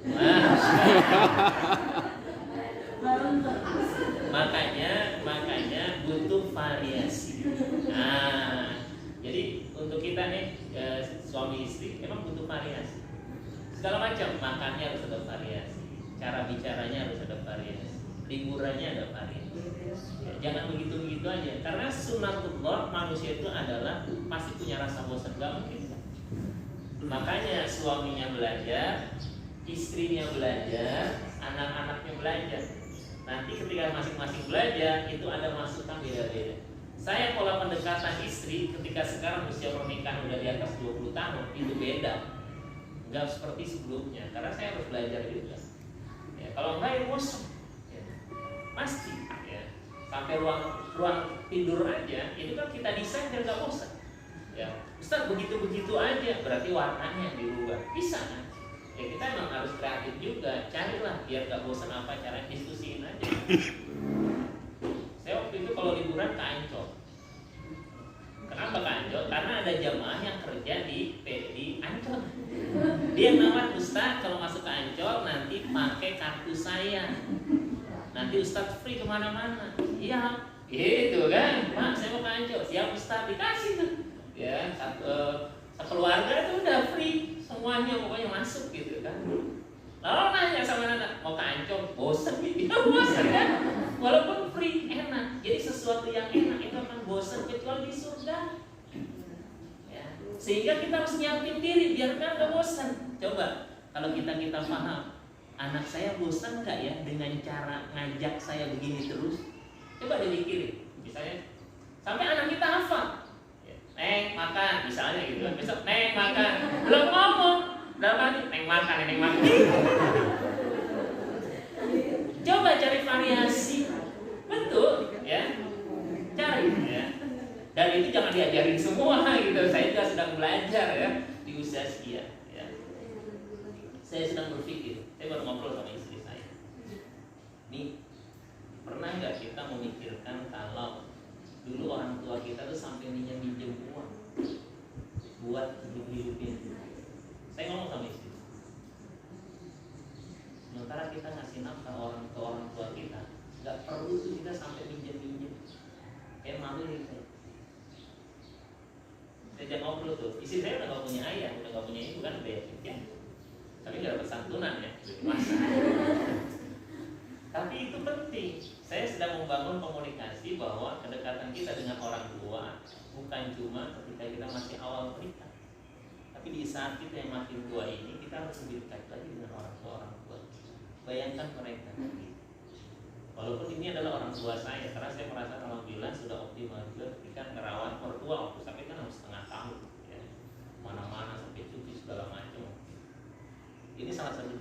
Makanya butuh variasi. Nah, jadi untuk kita nih suami istri emang butuh variasi. Segala macam, makannya harus ada variasi, cara bicaranya harus ada variasi, liburannya ada variasi. Ya, jangan begitu-begitu aja. Karena sunnatullah manusia itu adalah pasti punya rasa bosan, gak mungkin. Makanya suaminya belajar, istrinya belajar, anak-anaknya belajar. Nanti ketika masing-masing belajar itu ada masukan beda-beda. Saya pola pendekatan istri ketika sekarang usia pernikahan udah di atas 20 tahun itu beda. Enggak seperti sebelumnya karena saya harus belajar juga. Ya, kalau enggak ya bosan. Ya, pasti ya. Sampai ruang tidur aja itu kan kita desain biar enggak bosan. Ya, Ustaz begitu-begitu aja berarti warnanya dirubah. Bisa kan? Ya kita emang harus kreatif juga, carilah biar gak bosan apa cara diskusiin aja. Saya waktu itu kalau liburan ke Ancol. Kenapa ke Ancol? Karena ada jamaah yang kerja di Ancol. Dia nawar, Ustaz kalau masuk ke Ancol nanti pakai kartu saya. Nanti Ustaz free kemana-mana. Iya, gitu kan? Pak saya mau ke Ancol, siap Ustaz dikasih tuh. Ya, sekeluarga tuh udah free. Semuanya pokoknya masuk gitu kan. Lalu nanya sama anak mau ke Ancol, bosan gitu, bosan kan? Walaupun free enak, jadi sesuatu yang enak itu akan bosan kecuali di surga. Ya. Sehingga kita harus nyiapin diri biar kan gak bosan. Coba kalau kita paham, anak saya bosan nggak ya dengan cara ngajak saya begini terus? Coba dipikirin, misalnya sampai anak kita hafal. Neng makan, misalnya gitu kan. Besok neng makan, belum ngomong, dalam hati neng makan. Coba cari variasi, betul ya, cari ya. Dan itu jangan diajarin semua gitu. Saya juga sedang belajar ya di usia sekian. Ya. Saya sedang berpikir, saya baru ngobrol sama istri saya. Nih, pernah nggak kita memikirkan kalau dulu orang tua kita tuh sampai minjem uang buat hidup-hidupin. Saya ngomong sama istri. Sementara kita ngasih nafkah orang tua kita, nggak perlu tuh kita sampai minjem. Kayak malu nih saya. Saya jangan ngobrol tuh. Istri saya udah nggak punya ayah, udah nggak punya ibu kan udah ya. Tapi nggak dapat santunan ya. Tapi itu penting. Saya sedang membangun komunikasi bahwa kedekatan kita dengan orang tua bukan cuma ketika kita masih awal menikah, tapi di saat kita yang makin tua ini kita harus lebih dekat lagi dengan orang tua. Bayangkan mereka. Walaupun ini adalah orang tua saya, karena saya merasa alhamdulillah sudah optimal juga ketika merawat mertua waktu sakit kan harus setengah tahun, ya. Mana-mana sampai cuci segala macam. Ini salah satu.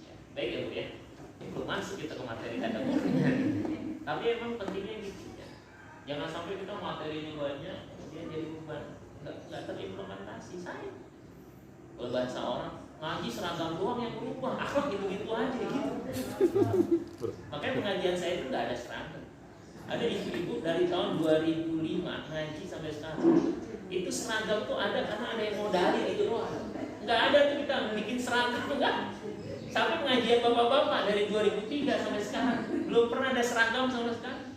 Ya. Baik ya Bu ya. Belum masuk kita ke materi kategorinya. Tapi emang pentingnya gitu ya. Jangan sampai kita materinya banyak kemudian jadi beban, nggak terimplementasi. Saya kalau bahasa orang ngaji seragam doang yang berubah, akhlak gitu-gitu aja gitu. Makanya pengajian saya itu nggak ada seragam. Ada ibu-ibu dari tahun 2005 ngaji sampai sekarang. Itu seragam tuh ada karena ada yang modalin itu doang. Nggak ada tuh kita bikin seragam enggak. Sampai pengajian bapak-bapak dari 2003 sampai sekarang belum pernah ada seragam sama sekali.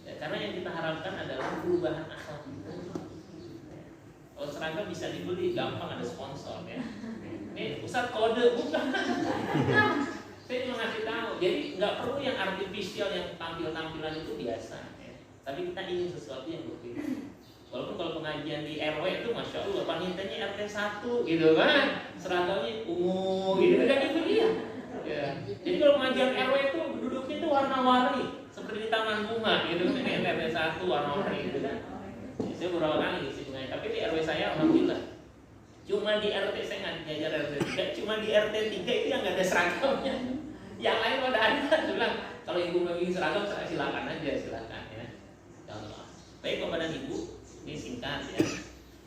Ya, karena yang kita harapkan adalah perubahan akhlak. Kalau seragam bisa dibeli gampang, ada sponsor ya. Ini pusat kode bukan. Saya cuma ngasih tahu. Jadi nggak perlu yang artifisial yang tampilan itu biasa. Ya. Tapi kita ingin sesuatu yang berbeda. Walaupun kalau pengajian di RW itu Masya Allah panitianya RT 1 gitu kan, seragamnya ungu gitu kan, itu dia ya. Jadi kalau pengajian RW itu duduknya itu warna-warni seperti di taman bunga gitu kan, ini RT 1 warna-warni gitu kan. Ya, saya beberapa kali di sini, tapi di RW saya alhamdulillah cuma di RT, saya nggak ngajar RT 3, cuma di RT 3 itu yang nggak ada seragamnya. Yang lain udah ada. Saya bilang kalau ibu mau bikin seragam silakan aja, silakan ya. Baik Bapak dan Ibu, ini singkat ya.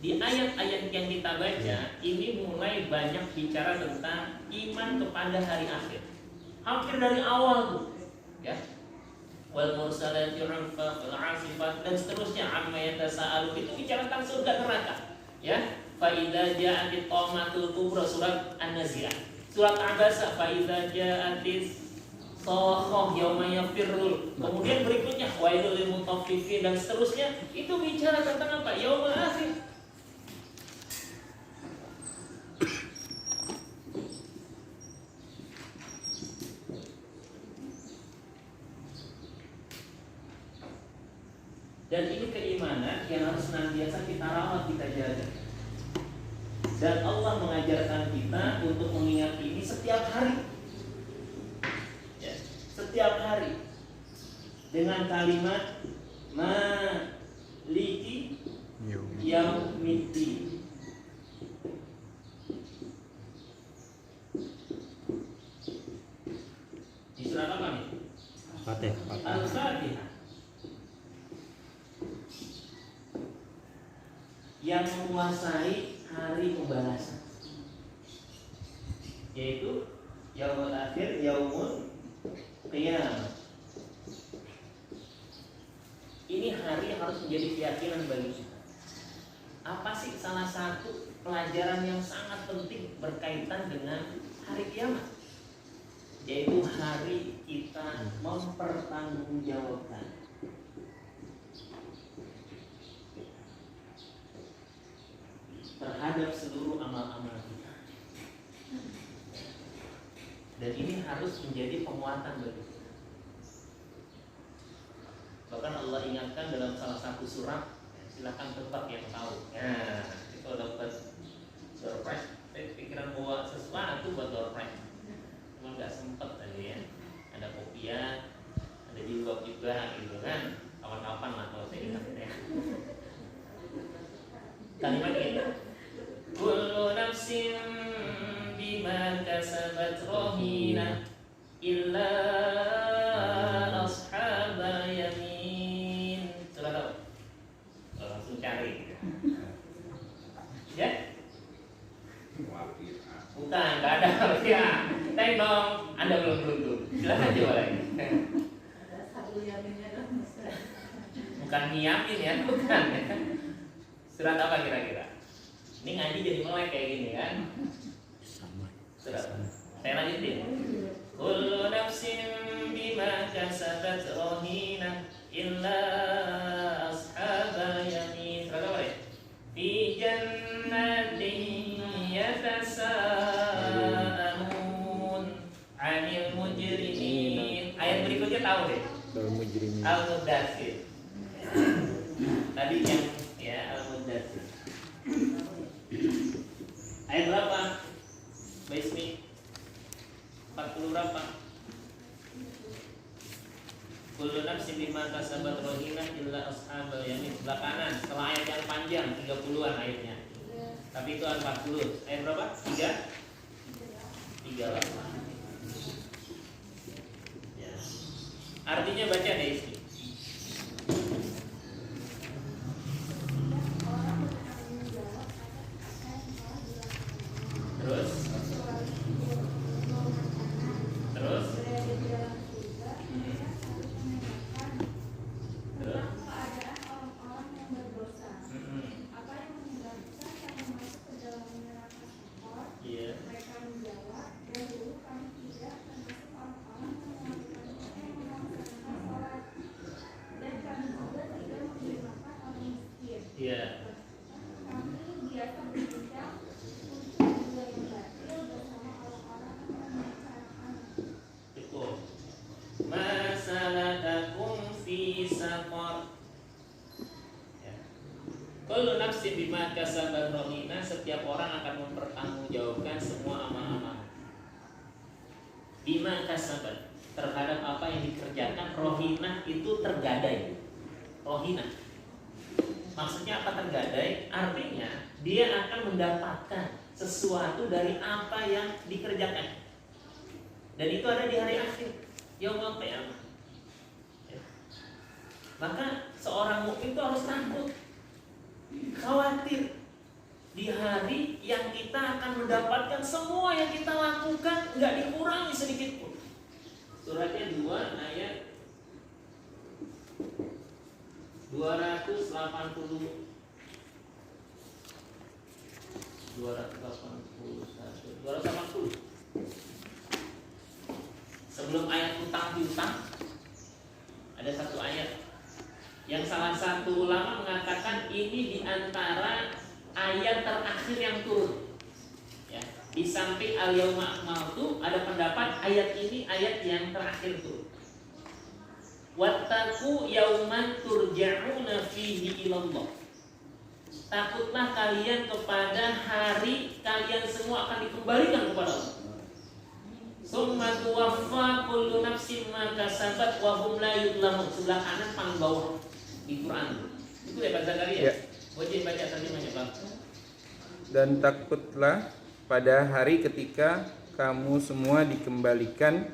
Di ayat-ayat yang kita baca ini mulai banyak bicara tentang iman kepada hari akhir. Hampir dari awal tuh, ya. wal mursalati urfa wal 'asifat dan seterusnya amma yatasaalu itu bicara tentang surga neraka ya. Fa idza ja'atit tamatul kubra surat An-Nazi'ah. Surat Abasa fa idza ja'atis sakhah yauma yafirrul. Kemudian berikutnya wailul lil mutaffifin dan seterusnya itu bicara tentang apa? Yaumul akhir. Dan ini keimanan yang harus senantiasa kita rawat, kita jaga. Dan Allah mengajarkan kita untuk mengingat ini setiap hari. Ya, setiap hari. Dengan kalimat Maliki Yaumiddin. Di surat apa nih? Fatihah. Al-Fatihah. Yang menguasai hari pembalasan, yaitu yaumul akhir, yaumul qiyamah. Ini hari harus menjadi keyakinan bagi kita. Apa sih salah satu pelajaran yang sangat penting berkaitan dengan hari kiamat? Yaitu hari kita mempertanggungjawabkan terhadap seluruh amal-amal kita. Dan ini harus menjadi penguatan bagi kita. Bahkan Allah ingatkan dalam salah satu surat, silakan tebak yang tahu. Nah, itu dapat surprise. Pikiran bawa sesuatu buat surprise. Cuma nggak sempet tadi ya. Ada kopiah, ada jilbab juga gitu kan. Kawan-kawan lah kalau saya ingat ya. Kalimat ini. Kullu nafsin bima kasabat rahina illa ashabal yamin. Sudah tahu? Langsung cari. Ya? Bukan, nggak ada. Ya, thank dong. Anda belum beruntung. Silakan coba lagi. Ada satu yaminnya dong. Bukan nyiapin ya, bukan. Surat apa kira-kira? Ini ngaji jadi melek kayak gini kan? Sama. Surat. Saya lanjutin. Kullu nafsin bima kasabat rahina illa ashabal yamin. Surat apa ya? Fi jannatin yatasaalun 'anil mujrimin. Ayat berikutnya tahu deh. Al-Mujrimin. Al-Mudaththir. Tadi yang ya Al-Mudaththir. Ayat berapa? Baismi 40 berapa? Kullu nafsin bima kasabat rahina illa ashabal yamin. Sebelah kanan setelah ayat yang panjang 30-an ayatnya. Tapi itu ayat 40. Ayat berapa? 3 ya. Artinya baca deh istri. Terus Terus Iya. Iya. Cukup. Masalatakum fi saqar. Ya. Kullu nafsin bima kasabat rahina. Setiap orang akan mempertanggungjawabkan semua amal-amal. Bima kasabat, terhadap apa yang dikerjakan. Rohina itu tergadai. Rohina maksudnya apa tergadai? Artinya dia akan mendapatkan sesuatu dari apa yang dikerjakan. Dan itu ada di hari akhir, yaumul qiyamah. Ya. Maka seorang mukmin itu harus takut, khawatir di hari yang kita akan mendapatkan semua yang kita lakukan nggak dikurangi sedikit pun. Suratnya 2 ayat 280 sebelum ayat utang piutang ada satu ayat yang salah satu ulama mengatakan ini diantara ayat terakhir yang turun ya. Di samping al-yauma akmaltu ada pendapat ayat ini ayat yang terakhir turun. Wattaqu yauman turja'una fihi ilallah. Takutlah kalian kepada hari kalian semua akan dikembalikan kepada Allah. Summa tuwaffa kullu nafsin ma kasabat wa hum la yudlamun. Sebelah kanan paling bawah di Quran. Itu ya Pak Zakaria. Ya. Wajib baca terjemahnya Bang. Dan takutlah pada hari ketika kamu semua dikembalikan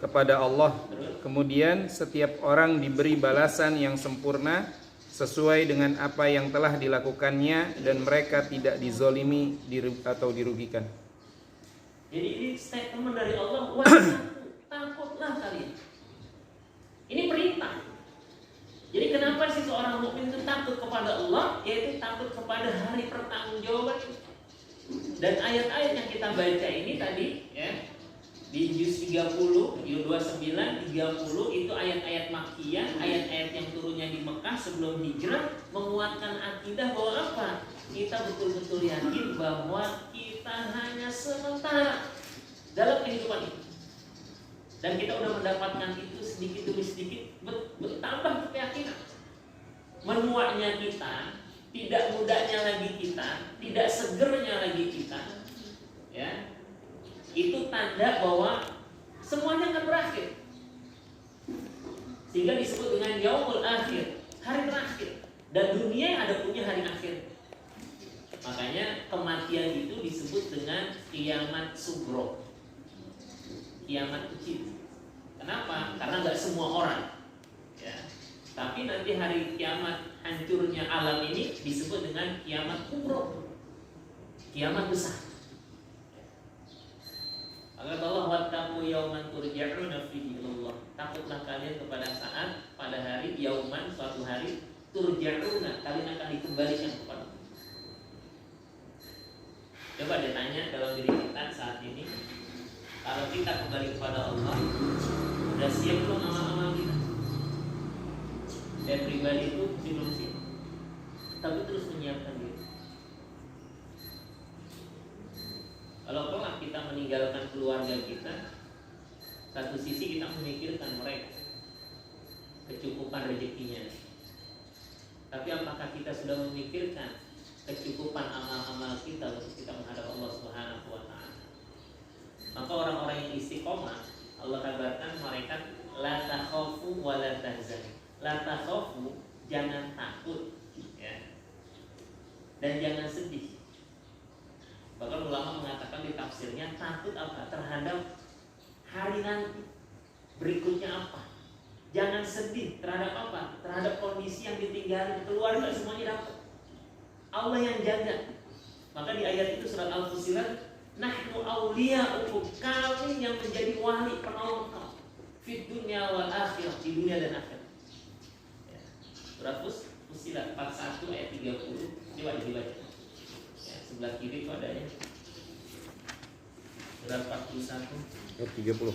kepada Allah. Kemudian setiap orang diberi balasan yang sempurna sesuai dengan apa yang telah dilakukannya dan mereka tidak dizolimi atau dirugikan. Jadi ini statement dari Allah, takutlah kalian. Ini perintah. Jadi kenapa sih seorang mukmin itu takut kepada Allah? Yaitu takut kepada hari pertanggungjawaban. Dan ayat-ayat yang kita baca ini tadi ya, di juz 30, juz 29, 30 itu ayat-ayat Makkiyah, ayat-ayat yang turunnya di Mekah sebelum hijrah menguatkan akidah bahwa apa? Kita betul-betul yakin bahwa kita hanya sementara dalam kehidupan ini. Dan kita sudah mendapatkan itu sedikit demi sedikit bertambah keyakinan. Menuanya kita, tidak mudanya lagi kita, tidak segernya lagi kita, ya. Itu tanda bahwa semuanya akan berakhir. Sehingga disebut dengan yaumul akhir, hari terakhir. Dan dunia ada punya hari akhir. Makanya kematian itu disebut dengan kiamat sugro, kiamat kecil. Kenapa? Karena nggak semua orang, ya. Tapi nanti hari kiamat hancurnya alam ini disebut dengan kiamat kubro, kiamat besar. Maka Allah wattaqu yauman turja'una fihi ilallah. Takutlah kalian kepada saat pada hari yauman suatu hari turja'una, kalian akan dikembalikan kepada Allah. Coba dia tanya dalam diri kita saat ini, kalau kita kembali kepada Allah, sudah siap belum amal-amal kita? Dan pribadi itu belum siap, tapi terus menyiapkan diri. Kalau kelak kita meninggalkan keluarga kita, satu sisi kita memikirkan mereka, kecukupan rezekinya. Tapi apakah kita sudah memikirkan kecukupan amal-amal kita untuk kita menghadap Allah Subhanahu wa taala? Maka orang-orang yang istiqomah, Allah kabarkan mereka la takhafu wa la tahzanu. La takhafu, jangan takut, ya. Dan jangan sedih. Bahkan ulama mengatakan di tafsirnya takut apa? Terhadap hari nanti berikutnya apa? Jangan sedih terhadap apa? Terhadap kondisi yang ditinggalkan, keluarga semuanya dapat. Allah yang jaga. Maka di ayat itu surat Al-Fusilat, nahnu awliya'ukum, kami yang menjadi wali penolong kamu fid dunya wal akhirah, di dunia dan akhirat. Ya. Surat Fusilat 41 ayat 30. Coba dibaca. Ya, sebelah kiri itu adanya. Surat 41 ayat 30.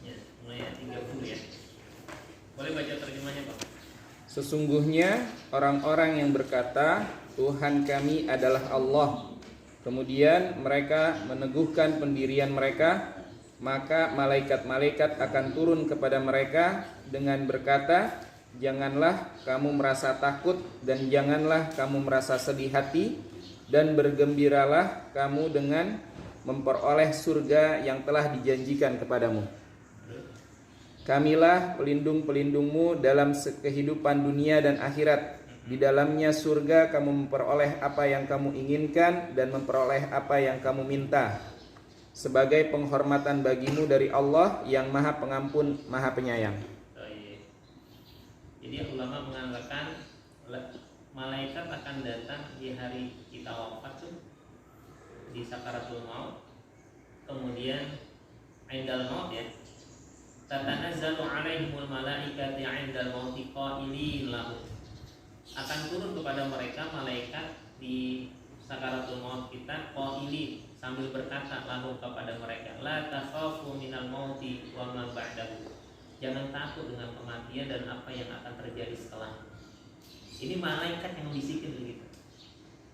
ya, mulai ayat 30 ya. Boleh baca terjemahnya Pak? Sesungguhnya orang-orang yang berkata Tuhan kami adalah Allah, kemudian mereka meneguhkan pendirian mereka, maka malaikat-malaikat akan turun kepada mereka dengan berkata, janganlah kamu merasa takut dan janganlah kamu merasa sedih hati, dan bergembiralah kamu dengan memperoleh surga yang telah dijanjikan kepadamu. Kamilah pelindung-pelindungmu dalam kehidupan dunia dan akhirat. Di dalamnya surga kamu memperoleh apa yang kamu inginkan dan memperoleh apa yang kamu minta, sebagai penghormatan bagimu dari Allah yang Maha Pengampun, Maha Penyayang. Jadi ulama mengatakan malaikat akan datang di hari kita wafat tuh, di sakaratul maut, kemudian indal maut ya, tatanazzalu alaihimul malaikatu indal mauti qailin lahu akan turun kepada mereka malaikat di sakaratul maut kita qailin, sambil berkata lahum kepada mereka, la takhafu minal mauti wa ma ba'dahu. Jangan takut dengan kematian dan apa yang akan terjadi setelah. Ini malaikat yang bisikin begitu.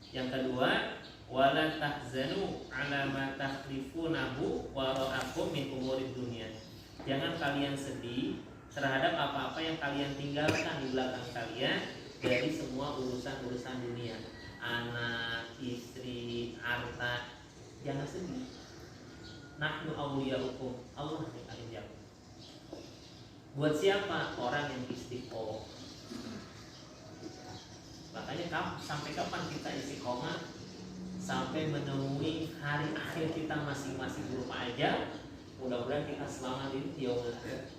Yang kedua, wala tahzanu ala ma takhlifunahu wara'akum min umurid dunia. Jangan kalian sedih terhadap apa-apa yang kalian tinggalkan di belakang kalian dari semua urusan-urusan dunia, anak, istri, harta. Jangan sedih. Nahnu awliyaukum, Allah yang akan jawab. Buat siapa? Orang yang istiqomah. Makanya sampai kapan kita istiqomah? Sampai menemui hari akhir kita masing-masing berupa ajal. Mudah-mudahan kita selamat di yaumul akhir.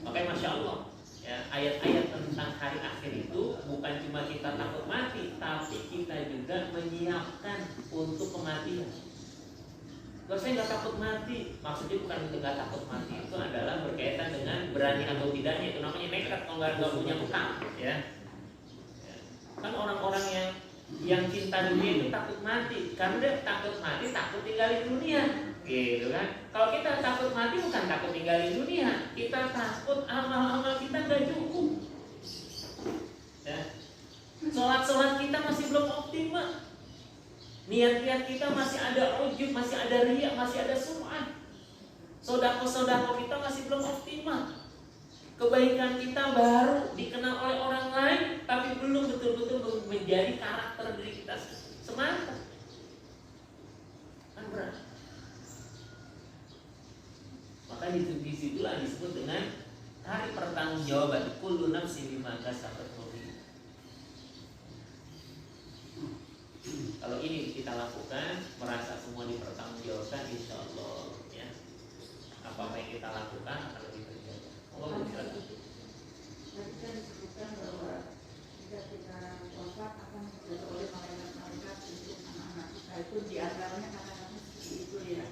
Makanya Masya Allah ya, ayat-ayat tentang hari akhir itu bukan cuma kita takut mati, tapi kita juga menyiapkan untuk kematian. Kalau saya nggak takut mati, maksudnya bukan nggak takut mati, itu adalah berkaitan dengan berani atau tidaknya. Itu namanya nekat kalau nggak punya utang ya. Kan orang-orang yang cinta dunia itu takut mati, karena dia takut mati, takut tinggalin dunia, gitu kan? Kalau kita takut mati bukan takut tinggalin dunia, kita takut amal-amal kita nggak cukup. Ya. Sholat kita masih belum optimal, niat-niat kita masih ada ujub, masih ada riya, masih ada sum'ah. Sodako kita masih belum optimal. Kebaikan kita baru dikenal oleh orang lain, tapi belum betul-betul menjadi karakter diri kita semata. Kan berat. Maka disitulah disebut dengan hari pertanggungjawaban. Kullu nafsin bima kasabat rahina. Kalau ini kita lakukan, merasa semua dipertanggungjawabkan, insya Allah ya, apa yang kita lakukan akan lebih terjaga. Allah berkata. Tadi kan disebutkan bahwa jika kita wafat akan dijaga oleh malaikat-malaikat untuk anak-anak kita, itu diantaranya kata-kata seperti itu ya.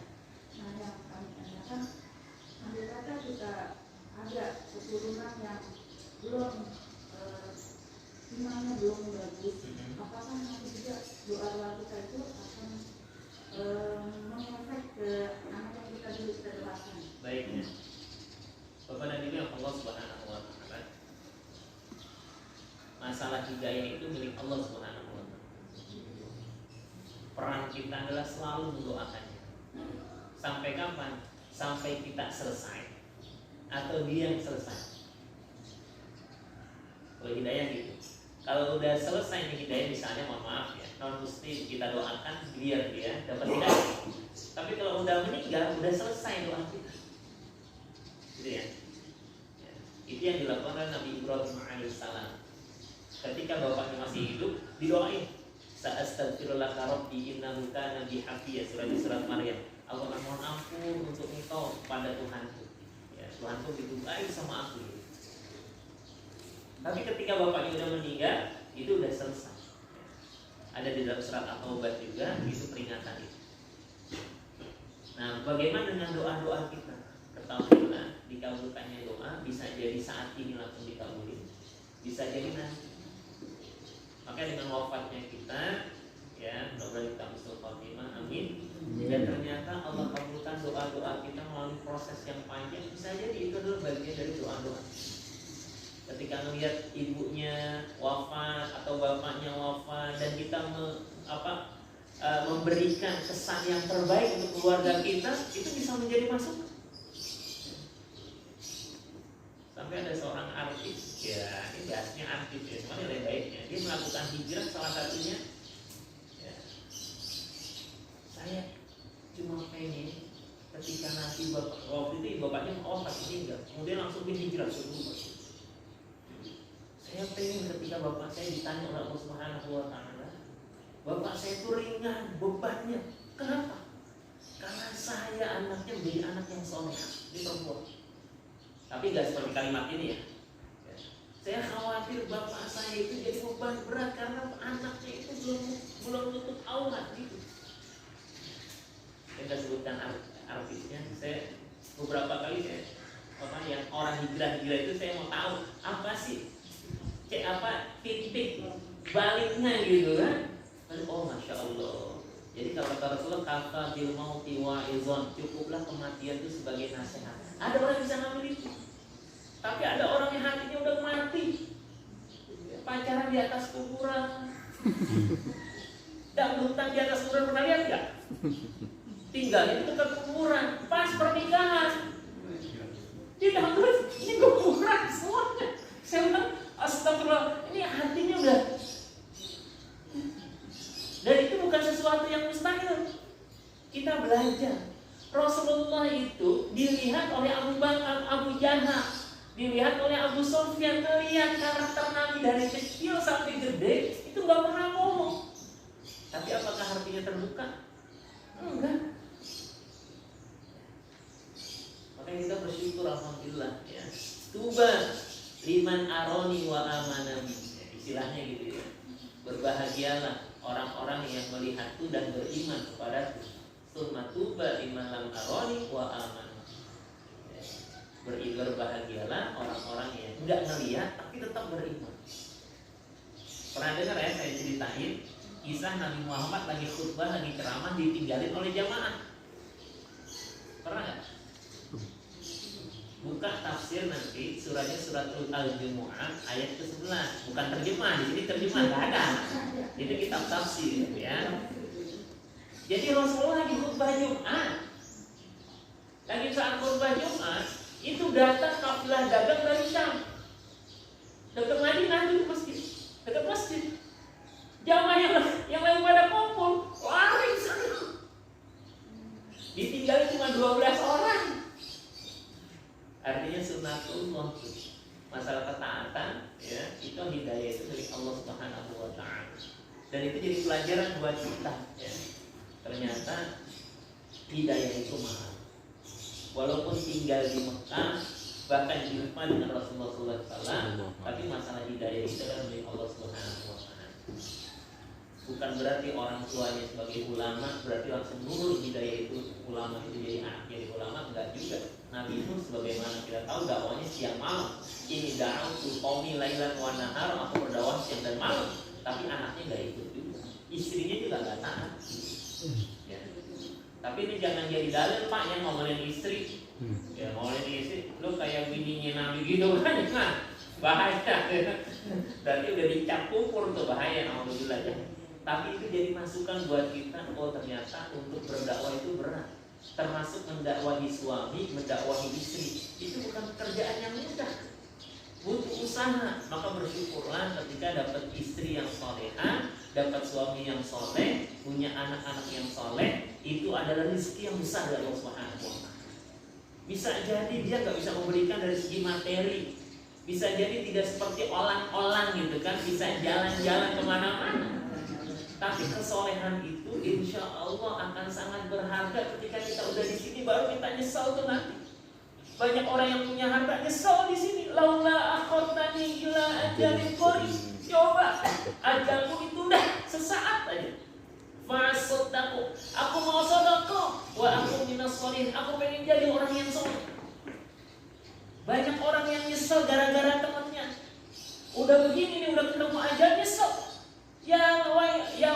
Nah yang kami tanyakan, andai kata kita ada keturunan yang belum imannya belum bagus, apakah nanti juga doa kita itu akan mengefek ke anak yang kita dulu kita doakan? Baiknya, Bapak dan Ibu yang Allah Subhanahu wa Ta'ala, masalah hidayah itu milik Allah Subhanahu wa Ta'ala. Peran kita adalah selalu mendoakannya. Sampai kapan? Sampai kita selesai atau dia yang selesai. Kalau hidayah gitu. Kalau udah selesai nih hidayah, misalnya mohon maaf ya, non muslim, kita doakan biar dia dapat hidayah. Tapi kalau udah meninggal, udah selesai doa kita. Gitu ya. Itu yang dilakukan oleh Nabi Ibrahim alaihissalam. Ketika bapaknya masih hidup, didoain. Sa'astaghfirullah rabbi innahu kana bi hafiya, surat Maryam. Allah mohon ampun untuk engkau pada Tuhanku. Ya, Tuhanku itu baik sama aku. Tapi ketika bapaknya sudah meninggal, itu sudah selesai. Ada di dalam surat At-Taubah juga, itu peringatan itu. Nah, bagaimana dengan doa-doa kita? Ketahuilah, dikabulkannya doa bisa jadi saat ini langsung dikabulin, bisa jadi nanti. Maka dengan wafatnya kita, ya, mudah-mudahan kita husnul khotimah, amin. Dan ternyata Allah kabulkan doa-doa kita melalui proses yang panjang, bisa jadi itu adalah bagian dari doa-doa. Ketika melihat ibunya wafat atau bapaknya wafat dan kita memberikan kesan yang terbaik untuk keluarga kita, itu bisa menjadi masukan. Sampai ada seorang artis, ya ini bahasnya artis ya, cuma nilai baiknya dia melakukan hijrah, salah satunya ya, saya cuma pengen ketika nanti waktu itu bapaknya wafat meninggal, kemudian langsung hijrah seluruh. Saya pengen ketika bapak saya ditanya oleh Allah Subhanahu wa Ta'ala, bapak saya itu ringan bebannya. Kenapa? Karena saya anaknya menjadi anak yang soleh, di perempuan. Tapi nggak seperti kalimat ini ya. Saya khawatir bapak saya itu jadi beban berat karena anaknya itu belum tutup aurat gitu. Saya nggak sebutkan artisnya. Saya beberapa kali yang orang hijrah itu saya mau tahu apa sih titik baliknya gitu kan. Oh masya Allah. Jadi kalau kata Rasulullah kata bil mauti wa'izon, cukuplah kematian itu sebagai nasihat. Ada orang yang bisa ngambil itu. Tapi ada orang yang hatinya udah mati, pacaran di atas kuburan, dangdutan di atas kuburan, pernah lihat nggak? Tinggalnya itu dekat kuburan, pas pernikahan, di dangdut ini kuburan semuanya. Saya bilang astagfirullah, ini hatinya udah. Dan itu bukan sesuatu yang mustahil. Kita belajar. Rasulullah itu dilihat oleh Abu Jahal, dilihat oleh Abu Sufyan, melihat karakter Nabi dari kecil sampai gede, itu nggak pernah bohong. Tapi apakah hatinya terbuka? Enggak. Makanya kita bersyukur alhamdulillah ya. Tuba liman aroni wa amanami. Istilahnya gitu ya. Berbahagialah orang-orang yang melihatku dan beriman kepadaku. Summa tuba liman lam aroni wa aman. Berbahagialah orang-orang yang enggak ngelihat tapi tetap beriman. Pernah dengar ya saya ceritain kisah Nabi Muhammad lagi khutbah, lagi ceramah, ditinggalin oleh jamaah. Pernah nggak? Buka tafsir nanti surahnya surat Al-Jumu'ah ayat ke-11. Bukan terjemah, di sini terjemah nggak ada. Itu kitab tafsir ya. Jadi Rasulullah lagi khutbah Jumat. Lagi saat khutbah Jumat itu datang kafilah dagang dari Syam. Dekat Madinah itu masjid, dekat masjid. Jamaah yang lain pada kumpul, lari sana. Ditinggal cuma 12 orang. Artinya sunnatullah, masalah ketaatan ya, itu hidayah itu dari Allah Subhanahu wa taala. Dan itu jadi pelajaran buat kita ya. Ternyata hidayah itu mahal. Walaupun tinggal di Mekah, bahkan jumpa dengan Rasulullah SAW, tapi masalah hidayah itu adalah milik Allah Subhanahu wa taala. Bukan berarti orang tuanya sebagai ulama berarti langsung nurul hidayah itu ulama itu jadi anak jadi ulama, enggak juga. Nabi pun sebagaimana kita tahu dakwahnya siang malam. Ini da'awtu qaumi lailan wa nahar, aku berdakwah siang dan malam, tapi anaknya enggak ikut juga. Istrinya juga enggak taat. Ya. Tapi ini jangan jadi dalil Pak yang ngomongin istri. Ya ngomongin istri, lu kayak bininya Nabi gitu kan? Nah, bahaya. Berarti udah dicap kufur tuh, bahaya alhamdulillah ya. Tapi itu jadi masukan buat kita. Oh ternyata untuk berdakwah itu berat. Termasuk mendakwahi suami, mendakwahi istri. Itu bukan pekerjaan yang mudah. Butuh usaha. Maka bersyukurlah ketika dapat istri yang solehah, dapat suami yang soleh, punya anak-anak yang soleh. Itu adalah rezeki yang besar dari Allah Subhanahu wa taala. Bisa jadi dia nggak bisa memberikan dari segi materi. Bisa jadi tidak seperti orang-orang gitu kan, bisa jalan-jalan kemana-mana. Tapi kesolehan itu insya Allah akan sangat berharga ketika kita udah di sini, baru kita nyesal tuh nanti. Banyak orang yang punya harta nyesal di sini. Laula akhirtani ila ajalin qarib. Coba ajalku itu udah sesaat aja. Fasadaqu. Aku mau sedekah wa aku minas sholihin. Aku pengen jadi orang yang soleh. Banyak orang yang nyesel gara-gara temannya. Udah begini nih, udah ketemu ajal nyesel. Ya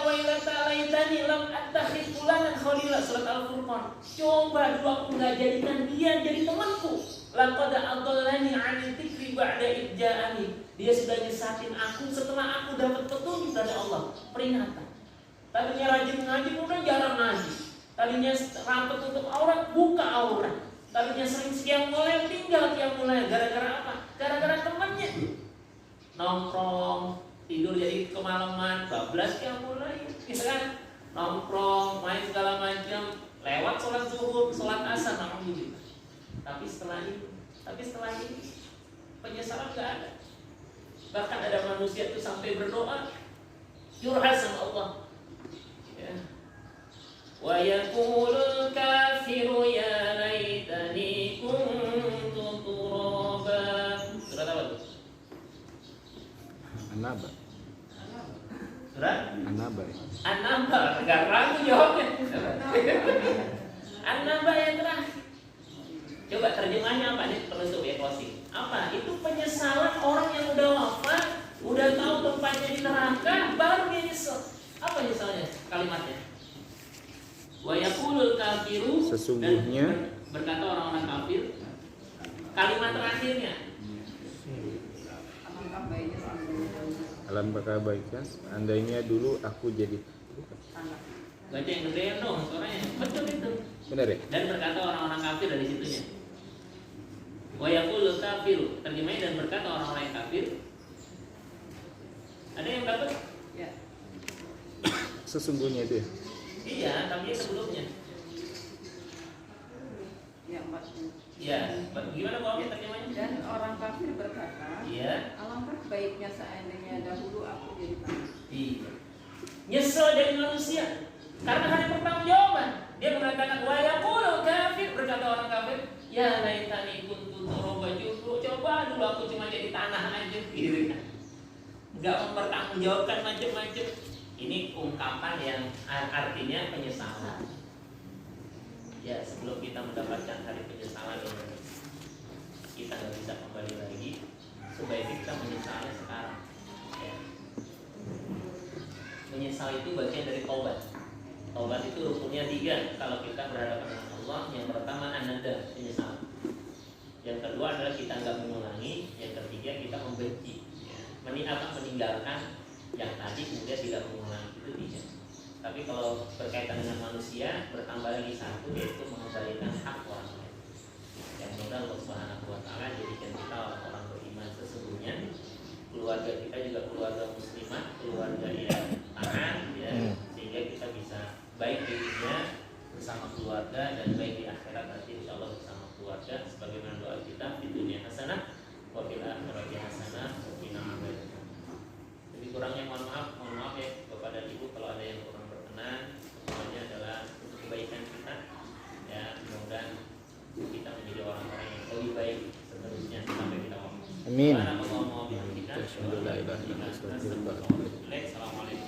wailata laitani lam attakhid fulanan khalila, surat Al-Furqan. Coba dulu aku enggak jadikan dia jadi temanku. Laqad adallani 'anil dzikri ba'da idja'ani. Dia sudah nyesatin aku setelah aku dapat petunjuk dari Allah. Peringatan. Tadinya rajin ngaji, udah jarang ngaji. Tadinya rapat tutup aurat, buka aurat. Tadinya sering siang mulai, tinggal siang mulai. Gara-gara apa? Gara-gara temannya. Nongkrong, tidur jadi kemalaman, bablas yang mulai, misalkan nongkrong, main segala macam, lewat sholat zuhur, sholat asar, alhamdulillah. Tapi setelah ini penyesalan nggak ada. Bahkan ada manusia itu sampai berdoa, curhat sama Allah. Ya. Wa yaqulul kafiru ya laitani kuntu turaba. Surat apa tuh? An-Naba. Surat An-Naba. An-Naba, enggak ragu jawabnya. An-Naba yang terakhir. Coba terjemahnya apa nih? Penutup ya, closing. Apa? Itu penyesalan orang yang udah wafat Udah tahu tempatnya di neraka, baru dia nyesel. Apa nyeselnya? Kalimatnya. Wa yaqulul kafiru, Sesungguhnya. dan berkata orang-orang kafir. Kalimat terakhirnya. Alangkah baiknya seandainya dahulu Alangkah baiknya seandainya dulu aku jadi. anak. Baca yang gedean dong suaranya. Betul itu. Benar ya? Dan berkata orang-orang kafir dari situnya. Wa yaqulul kafiru, terjemahnya dan berkata orang-orang yang kafir. Ada yang dapat? Ya. Sesungguhnya itu ya. Iya, tapi sebelumnya. Ya, 40. Iya, gimana kalau terjemahnya? Dan orang kafir berkata, Iya. alangkah baiknya seandainya dahulu aku jadi tanah. Iya. Nyesel jadi manusia karena hanya pertanggungjawaban. Dia mengatakan wa yaqulul kafir, berkata orang kafir, ya laitani kuntu turaba jubu. Coba dulu aku cuma jadi tanah aja gitu kan. Enggak mempertanggungjawabkan macam-macam. Ini ungkapan yang artinya penyesalan. Ya, sebelum kita mendapatkan hari penyesalan ini, kita nggak bisa kembali lagi. Sebaiknya kita menyesalnya sekarang. Ya. Menyesal itu bagian dari taubat. Taubat itu rukunnya 3 kalau kita berhadapan dengan Allah. Yang pertama an-nadam, penyesalan. Yang kedua adalah kita nggak mengulangi. Yang ketiga kita membenci. Ya. Meninggalkan yang tadi kemudian tidak mengulangi, itu 3. Tapi kalau berkaitan dengan manusia bertambah lagi 1, yaitu mengembalikan hak orang lain. Yang mudah Allah Subhanahu wa taala jadikan kita orang-orang beriman sesungguhnya. Keluarga kita juga keluarga muslimah, keluarga yang taat ya, sehingga kita bisa baik di dunia bersama keluarga dan baik di akhirat nanti insyaallah bersama keluarga sebagaimana doa kita di dunia hasanah wa fil akhirati hasanah wa qina adzabannar. Jadi kurangnya mohon maaf ya kepada ibu kalau ada yang kurang berkenan. Semuanya adalah untuk kebaikan kita ya, mudah-mudahan kita menjadi orang-orang yang lebih baik seterusnya sampai kita wafat. Amin. Assalamualaikum warahmatullahi wabarakatuh.